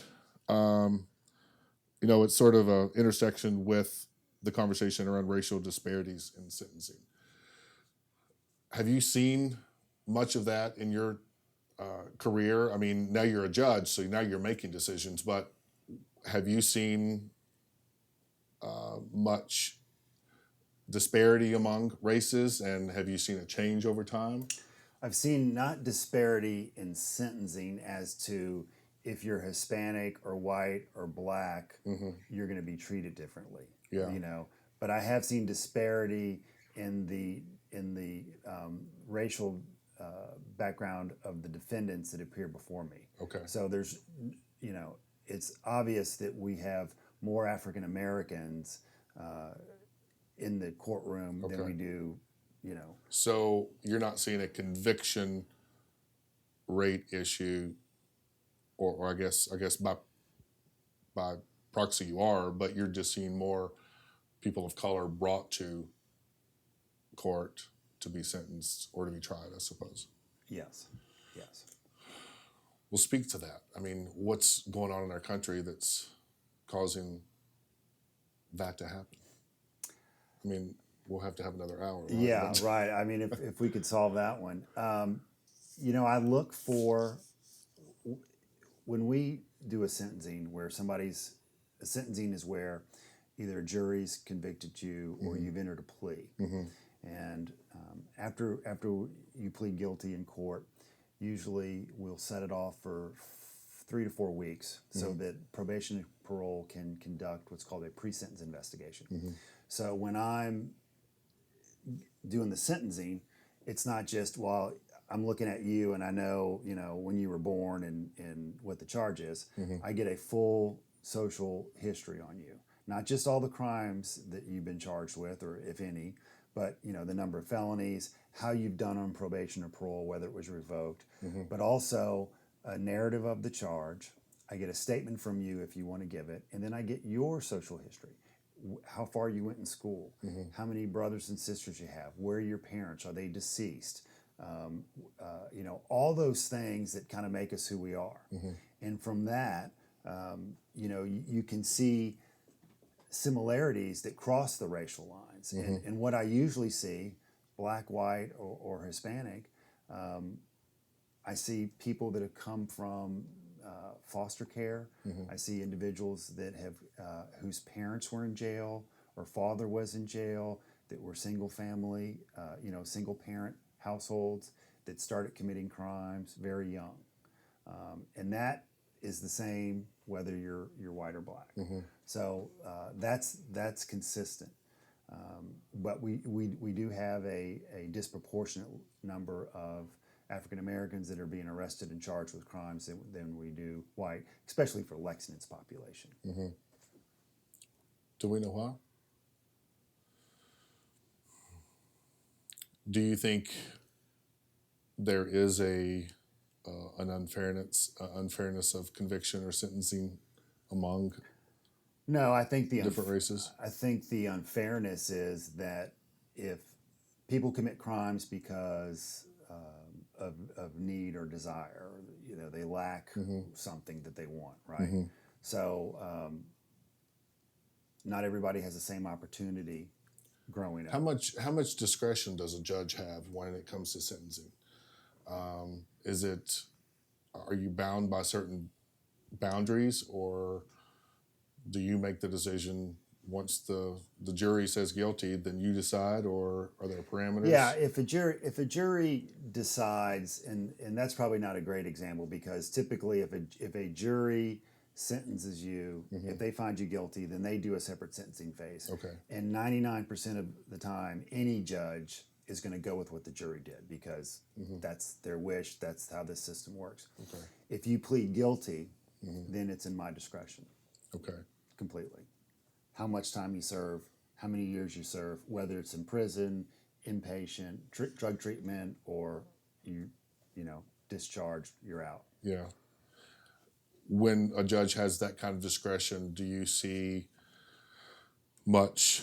you know, it's sort of an intersection with the conversation around racial disparities in sentencing. Have you seen much of that in your career? I mean, now you're a judge, so now you're making decisions, but have you seen much disparity among races, and have you seen a change over time? I've seen not disparity in sentencing as to if you're Hispanic or white or black, you're going to be treated differently. Yeah. You know, but I have seen disparity in the racial background of the defendants that appear before me. Okay. So there's, you know, it's obvious that we have more African Americans in the courtroom than we do, you know. So you're not seeing a conviction rate issue, or I guess by proxy you are, but you're just seeing more people of color brought to court to be sentenced or to be tried, I suppose. Yes. Yes. Well, speak to that. I mean, what's going on in our country that's causing that to happen? I mean, we'll have to have another hour. Right? Yeah, right. I mean, if we could solve that one. You know, I look for, when we do a sentencing where a sentencing is where either a jury's convicted you or you've entered a plea. And after you plead guilty in court, usually we'll set it off for 3 to 4 weeks so that probation and parole can conduct what's called a pre-sentence investigation. So when I'm doing the sentencing, it's not just, well, I'm looking at you and I know, you know, when you were born and what the charge is. I get a full social history on you, not just all the crimes that you've been charged with, or if any, but, you know, the number of felonies, how you've done on probation or parole, whether it was revoked, but also a narrative of the charge. I get a statement from you if you want to give it, and then I get your social history. How far you went in school, how many brothers and sisters you have, where are your parents, are they deceased? You know, all those things that kind of make us who we are. And from that, you know, you can see similarities that cross the racial lines. And what I usually see, black, white, or Hispanic, I see people that have come from foster care. I see individuals that have whose parents were in jail or father was in jail, that were single family, single parent households that started committing crimes very young, and that is the same whether you're white or black. So that's consistent. But we do have a disproportionate number of African Americans that are being arrested and charged with crimes than we do white, especially for Lexington's population. Do we know why? Do you think there is an unfairness of conviction or sentencing among No, I think different races? I think the unfairness is that if people commit crimes because of need or desire, they lack something that they want, right? So not everybody has the same opportunity growing up. How much discretion does a judge have when it comes to sentencing? Are you bound by certain boundaries, or do you make the decision once the jury says guilty, then you decide, or are there parameters? Yeah, if a jury decides, and that's probably not a great example, because typically if a jury sentences you, if they find you guilty, then they do a separate sentencing phase. Okay. And 99% of the time, any judge is going to go with what the jury did, because that's their wish. That's how this system works. Okay. If you plead guilty, then it's in my discretion. Okay. Completely. How much time you serve, how many years you serve, whether it's in prison, inpatient, drug treatment, or you discharged, you're out. Yeah. When a judge has that kind of discretion, do you see much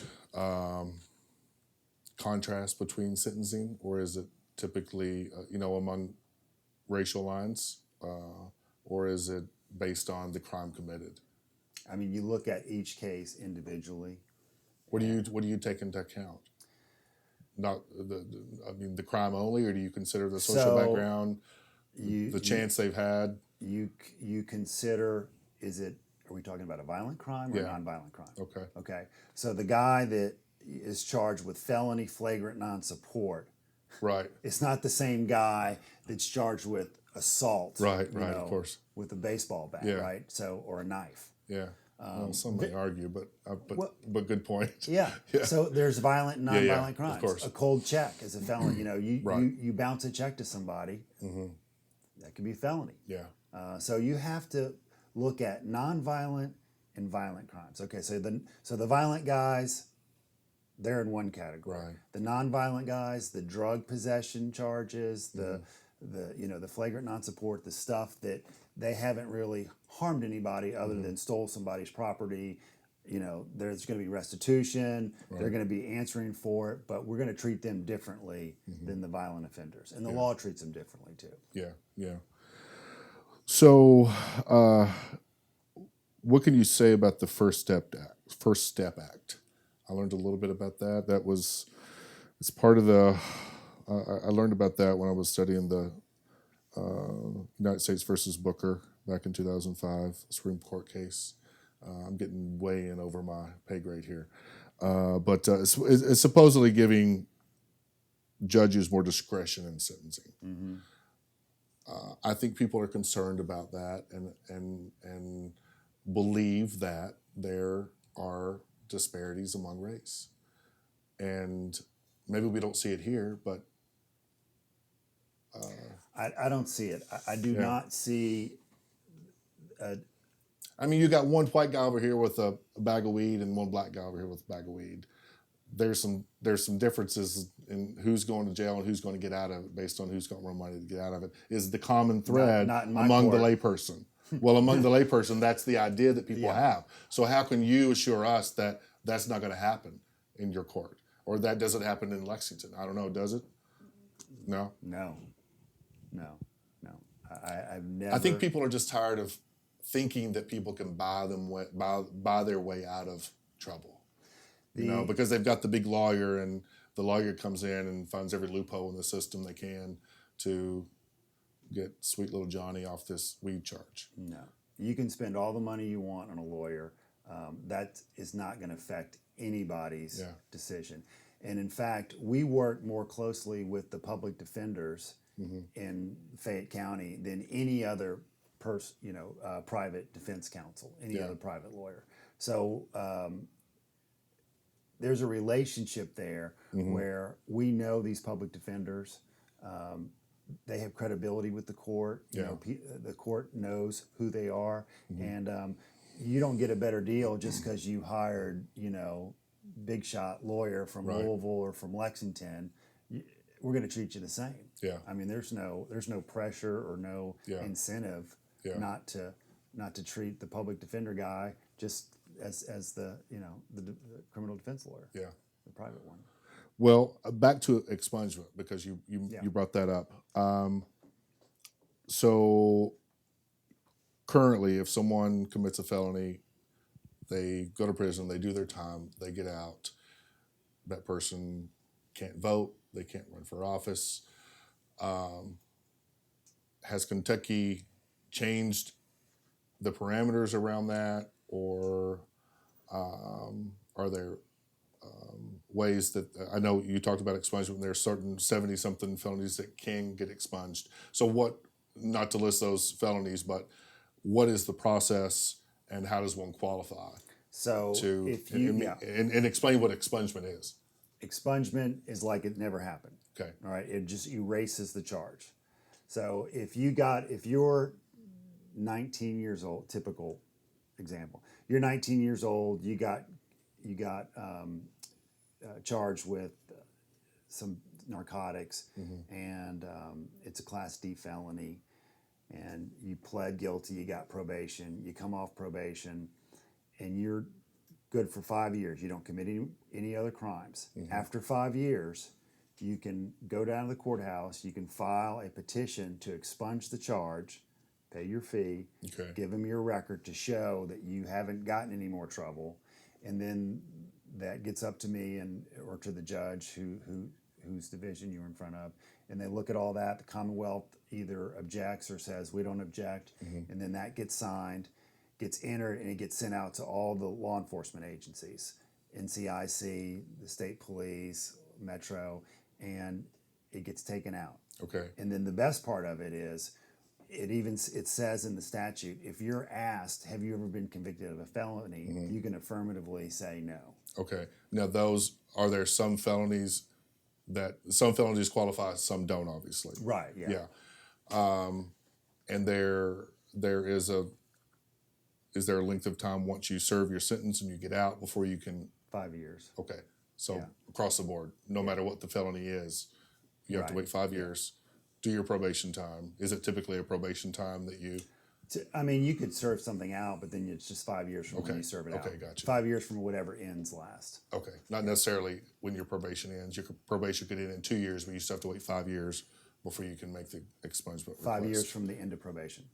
contrast between sentencing, or is it typically, among racial lines, or is it based on the crime committed? I mean, you look at each case individually. What do you take into account? Not the crime only, or do you consider the social background, the chance they've had? You consider, are we talking about a violent crime or a nonviolent crime? Okay. Okay. So the guy that is charged with felony flagrant non-support, right, it's not the same guy that's charged with assault. Right, of course. With a baseball bat, right? So, or a knife. Yeah. Well, some may argue, but good point. Yeah. So there's violent and nonviolent crimes. Of course. A cold check is a felony. You bounce a check to somebody, that could be a felony. Yeah. So you have to look at nonviolent and violent crimes. Okay, so the violent guys, they're in one category. Right. The nonviolent guys, the drug possession charges, the flagrant non-support, the stuff that they haven't really harmed anybody other than stole somebody's property. There's going to be restitution. Right. They're going to be answering for it, but we're going to treat them differently than the violent offenders, and the law treats them differently too. Yeah. So, what can you say about the First Step Act? I learned a little bit about that. It's part of the. I learned about that when I was studying the United States versus Booker back in 2005, Supreme Court case. I'm getting way in over my pay grade here, but it's supposedly giving judges more discretion in sentencing. I think people are concerned about that and believe that there are disparities among race, and maybe we don't see it here, but I don't see it. I do not see. I mean, you got one white guy over here with a bag of weed and one black guy over here with a bag of weed. There's some differences in who's going to jail and who's going to get out of it based on who's got more money to get out of it. Is the common thread not among the layperson? Well, among the layperson, that's the idea that people have. So how can you assure us that that's not going to happen in your court, or that doesn't happen in Lexington? I don't know. Does it? No. I've never. I think people are just tired of thinking that people can buy their way out of trouble. Because they've got the big lawyer, and the lawyer comes in and finds every loophole in the system they can to get sweet little Johnny off this weed charge. No. You can spend all the money you want on a lawyer. That is not going to affect anybody's decision. And in fact, we work more closely with the public defenders in Fayette County than any other private defense counsel, any other private lawyer. So there's a relationship there where we know these public defenders. They have credibility with the court. You know, the court knows who they are, and you don't get a better deal just because you hired, big shot lawyer from Louisville or from Lexington. We're going to treat you the same. Yeah. I mean, there's no pressure or no incentive not to treat the public defender guy just as the criminal defense lawyer. Yeah. The private one. Well, back to expungement, because you brought that up. So currently, if someone commits a felony, they go to prison, they do their time, they get out. That person can't vote, they can't run for office. Has Kentucky changed the parameters around that, or are there ways that I know you talked about expungement? There are certain 70-something felonies that can get expunged. So what? Not to list those felonies, but what is the process, and how does one qualify? So if you and explain what expungement is. Expungement is like it never happened. Okay. All right. It just erases the charge. So if you're 19 years old, typical example, you're 19 years old, you got charged with some narcotics, and it's a Class D felony, and you pled guilty, you got probation, you come off probation, and you're good for 5 years. You don't commit any other crimes. After 5 years, you can go down to the courthouse, you can file a petition to expunge the charge, pay your fee, give them your record to show that you haven't gotten any more trouble, and then that gets up to me or to the judge whose division you're in front of, and they look at all that. The Commonwealth either objects or says we don't object, and then that gets signed, gets entered, and it gets sent out to all the law enforcement agencies, NCIC, the state police, Metro, and it gets taken out. Okay. And then the best part of it is, it says in the statute, if you're asked, have you ever been convicted of a felony, you can affirmatively say no. Okay. Now, are there some felonies qualify, some don't, obviously. Right. Yeah. And is there a length of time once you serve your sentence and you get out before you can? 5 years. Okay. So across the board, no matter what the felony is, you have to wait 5 years. Do your probation time. Is it typically a probation time that you? I mean, you could serve something out, but then it's just 5 years from when you serve it out. Okay, gotcha. 5 years from whatever ends last. Okay, not necessarily when your probation ends. Your probation could end in 2 years, but you still have to wait 5 years before you can make the expungement request. 5 years from the end of probation.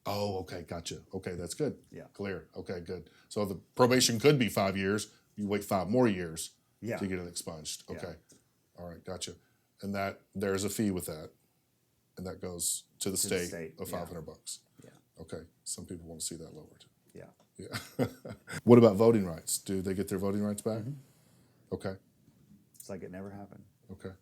Oh, okay, gotcha. Okay, that's good. Yeah. Clear. Okay, good. So the probation could be 5 years. You wait 5 more years to get it expunged. Okay. Yeah. All right, gotcha. And that there's a fee with that. And that goes to the state of $500. Yeah. Okay. Some people want to see that lowered. Yeah. Yeah. What about voting rights? Do they get their voting rights back? Okay. It's like it never happened. Okay.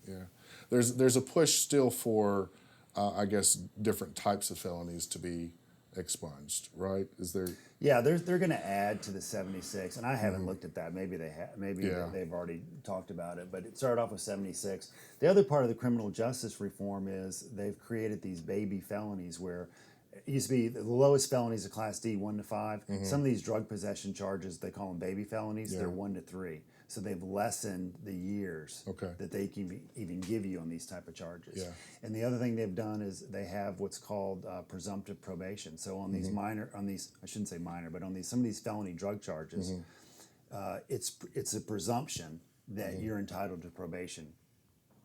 Yeah. There's a push still for, I guess, different types of felonies to be expunged, right? Is there? Yeah, they're going to add to the 76, and I haven't looked at that. Maybe they have. Maybe they've already talked about it. But it started off with 76. The other part of the criminal justice reform is they've created these baby felonies where it used to be the lowest felonies of Class D, 1 to 5. Some of these drug possession charges, they call them baby felonies. They're 1 to 3. So they've lessened the years that they can even give you on these type of charges. Yeah. And the other thing they've done is they have what's called presumptive probation. So on these I shouldn't say minor, but on some of these felony drug charges, it's a presumption that you're entitled to probation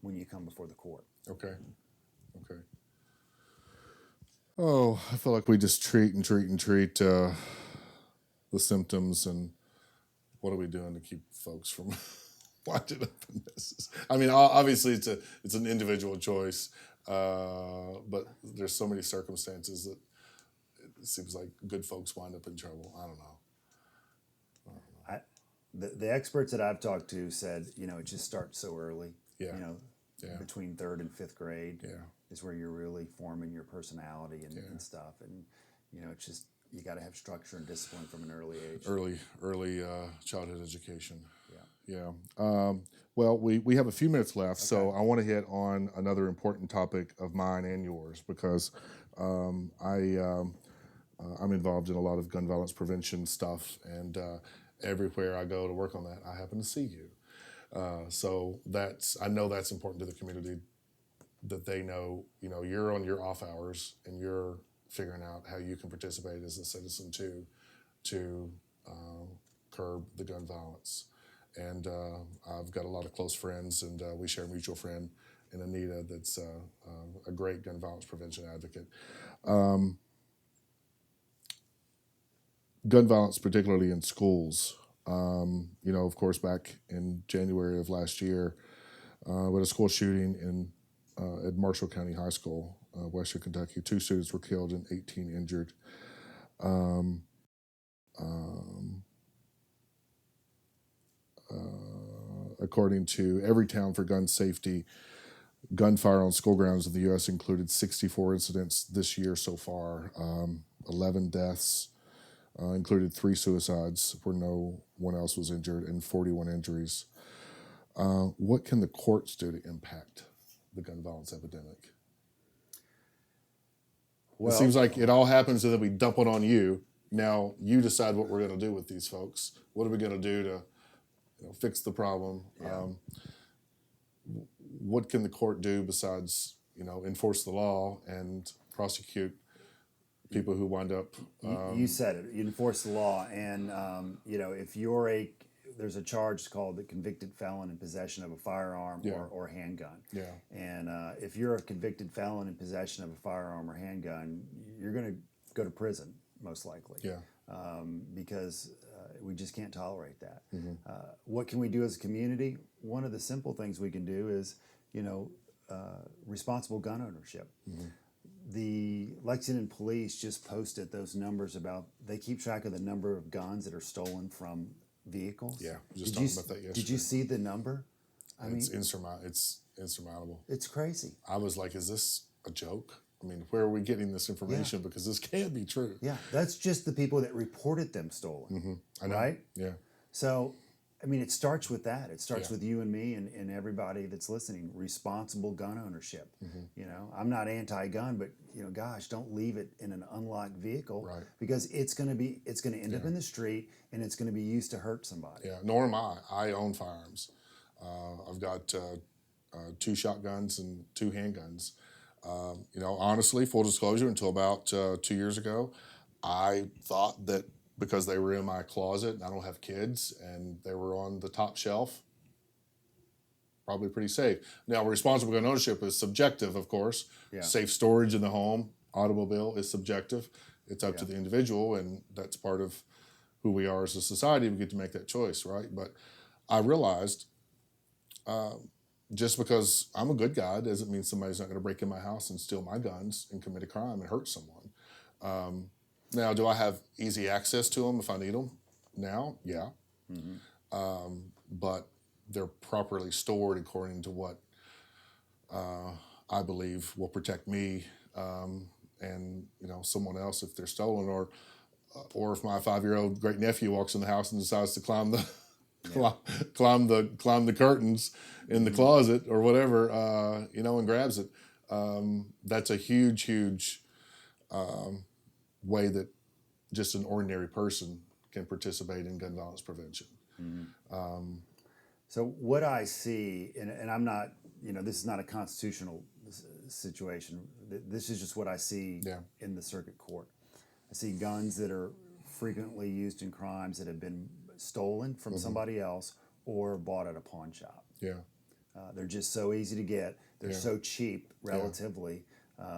when you come before the court. Okay. Okay. Oh, I feel like we just treat the symptoms, and what are we doing to keep folks from winding up in this? I mean, obviously it's an individual choice. But there's so many circumstances that it seems like good folks wind up in trouble. I don't know. The experts that I've talked to said, it just starts so early. Yeah. Between third and fifth grade Yeah. is where you're really forming your personality and stuff. And, it's just, you got to have structure and discipline from an early age. Early childhood education. Yeah. Well, we have a few minutes left, so I want to hit on another important topic of mine and yours because I'm involved in a lot of gun violence prevention stuff, and everywhere I go to work on that, I happen to see you. So I know that's important to the community, that they know, you're on your off hours and you're figuring out how you can participate as a citizen to curb the gun violence. And I've got a lot of close friends, and we share a mutual friend in Anita that's a great gun violence prevention advocate. Gun violence, particularly in schools. Of course, back in January of last year, we had a school shooting at Marshall County High School, Western Kentucky. 2 students were killed and 18 injured. According to Everytown for Gun Safety, gunfire on school grounds in the U.S. included 64 incidents this year so far, 11 deaths, included 3 suicides where no one else was injured, and 41 injuries. What can the courts do to impact the gun violence epidemic? Well, it seems like it all happens and then we dump it on you. Now you decide what we're going to do with these folks. What are we going to do to fix the problem? Yeah. What can the court do besides enforce the law and prosecute people who wind up? You said it. You enforce the law, and if there's a charge called the convicted felon in possession of a firearm or handgun. Yeah. And if you're a convicted felon in possession of a firearm or handgun, you're going to go to prison most likely. Yeah. Because we just can't tolerate that. Mm-hmm. What can we do as a community? One of the simple things we can do is, responsible gun ownership. Mm-hmm. The Lexington police just posted those numbers about, they keep track of the number of guns that are stolen from vehicles. Yeah, we just talked about that yesterday. Did you see the number? It's insurmountable. It's crazy. I was like, is this a joke? I mean, where are we getting this information? Because this can't be true. Yeah, that's just the people that reported them stolen. Mm-hmm. I know. Right? Yeah. So, it starts with that. It starts with you and me and everybody that's listening. Responsible gun ownership. Mm-hmm. I'm not anti-gun, but gosh, don't leave it in an unlocked vehicle, right? Because it's going to end up in the street and it's going to be used to hurt somebody. Yeah. Nor am I. I own firearms. I've got 2 shotguns and 2 handguns. Honestly, full disclosure, until about 2 years ago, I thought that because they were in my closet and I don't have kids and they were on the top shelf, probably pretty safe. Now, responsible gun ownership is subjective, of course. Yeah. Safe storage in the home, automobile is subjective. It's up to the individual, and that's part of who we are as a society. We get to make that choice, right? But I realized just because I'm a good guy doesn't mean somebody's not going to break in my house and steal my guns and commit a crime and hurt someone. Now, do I have easy access to them if I need them? Now, yeah. Mm-hmm. But they're properly stored according to what I believe will protect me and someone else if they're stolen, or if my 5-year-old great nephew walks in the house and decides to climb the curtains in the closet or whatever, and grabs it. That's a huge way that just an ordinary person can participate in gun violence prevention. Mm-hmm. So what I see, and I'm not, this is not a constitutional situation. This is just what I see in the circuit court. I see guns that are frequently used in crimes that have been stolen from somebody else or bought at a pawn shop. Yeah. They're just so easy to get. They're so cheap relatively.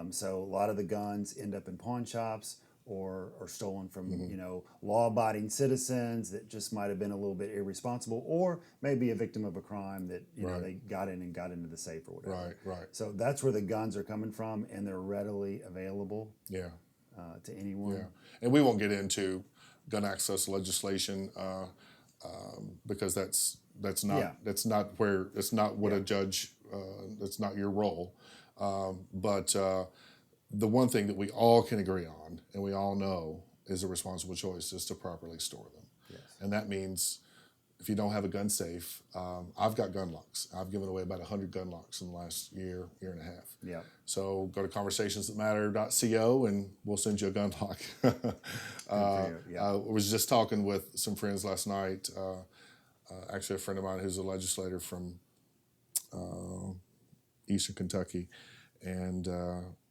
So a lot of the guns end up in pawn shops or stolen from law-abiding citizens that just might have been a little bit irresponsible, or maybe a victim of a crime that they got into the safe or whatever. Right. So that's where the guns are coming from, and they're readily available. To anyone. Yeah, and we won't get into gun access legislation because that's not what a judge. That's not your role. But the one thing that we all can agree on, and we all know, is a responsible choice is to properly store them. Yes. And that means if you don't have a gun safe, I've got gun locks. I've given away about 100 gun locks in the last year and a half. Yeah. So go to conversationsthatmatter.co and we'll send you a gun lock. I was just talking with some friends last night. Actually, a friend of mine who's a legislator from Eastern Kentucky, and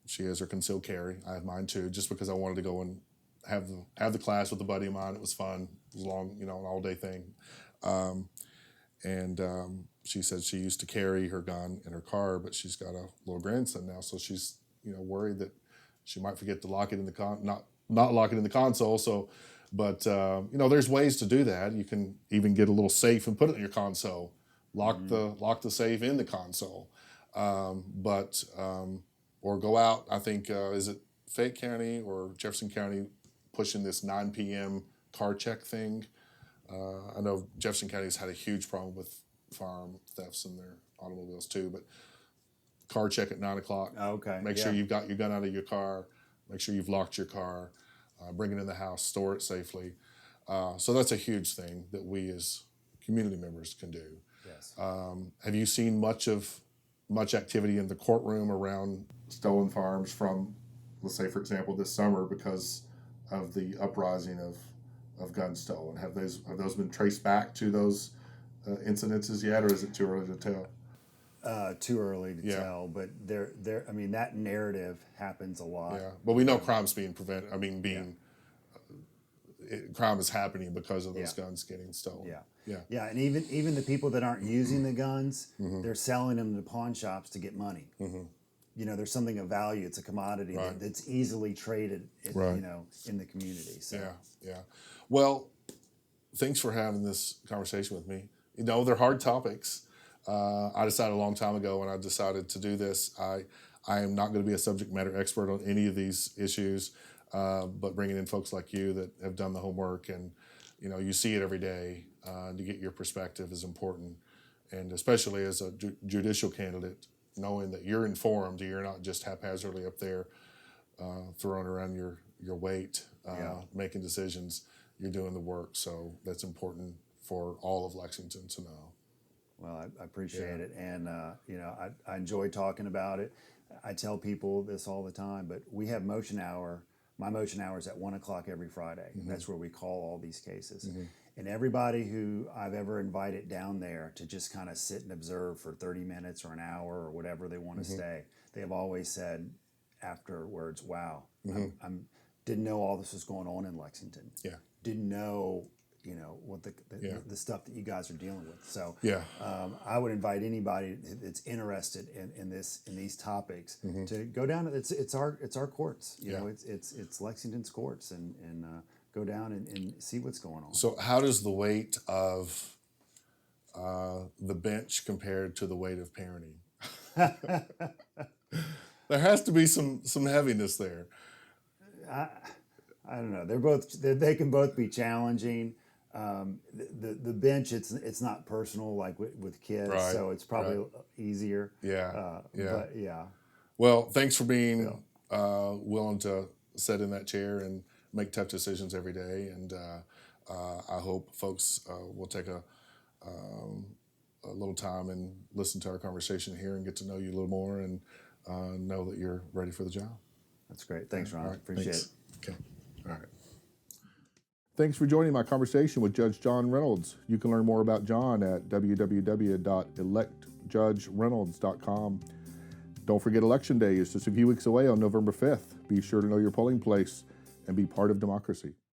she has her concealed carry. I have mine too, just because I wanted to go and have the class with a buddy of mine. It was fun. It was long, an all-day thing. She said she used to carry her gun in her car, but she's got a little grandson now, so she's worried that she might forget to lock it in the not lock it in the console. So, but there's ways to do that. You can even get a little safe and put it in your console. Lock the safe in the console, or go out. I think is it Fayette County or Jefferson County pushing this 9 p.m. car check thing. I know Jefferson County's had a huge problem with firearm thefts in their automobiles too, but car check at 9 o'clock. Okay. Make sure you've got your gun out of your car. Make sure you've locked your car. Bring it in the house. Store it safely. So that's a huge thing that we as community members can do. Yes. Have you seen much activity in the courtroom around stolen firearms from, let's say, for example, this summer because of the uprising of guns stolen? Have those been traced back to those incidences yet, or is it too early to tell? Too early to tell, but that narrative happens a lot. Yeah, but we know crime's being prevented. Crime is happening because of those guns getting stolen. Yeah, and even the people that aren't using the guns, they're selling them to pawn shops to get money. There's something of value. It's a commodity that's easily traded. In the community. So. Yeah. Well, thanks for having this conversation with me. They're hard topics. I decided a long time ago when I decided to do this, I am not going to be a subject matter expert on any of these issues, but bringing in folks like you that have done the homework and, you see it every day, to get your perspective is important. And especially as a judicial candidate, knowing that you're informed, you're not just haphazardly up there throwing around your weight, making decisions, you're doing the work. So that's important for all of Lexington to know. Well, I appreciate it, and I enjoy talking about it. I tell people this all the time, but we have motion hour. My motion hour is at 1 o'clock every Friday. That's where we call all these cases. And everybody who I've ever invited down there to just kind of sit and observe for 30 minutes or an hour or whatever they want to stay, they have always said afterwards, "Wow, I didn't know all this was going on in Lexington. Yeah, didn't know." What the stuff that you guys are dealing with. So I would invite anybody that's interested in these topics to go down. It's our courts. It's Lexington's courts, and go down and see what's going on. So how does the weight of the bench compared to the weight of parenting? There has to be some heaviness there. I don't know. They can both be challenging. The bench, it's not personal like with kids, so it's probably easier. But yeah. Well, thanks for being willing to sit in that chair and make tough decisions every day, and I hope folks will take a little time and listen to our conversation here and get to know you a little more and know that you're ready for the job. That's great. Thanks, Ron. Appreciate it. Okay. All right. Thanks for joining my conversation with Judge John Reynolds. You can learn more about John at www.electjudgereynolds.com. Don't forget Election Day is just a few weeks away on November 5th. Be sure to know your polling place and be part of democracy.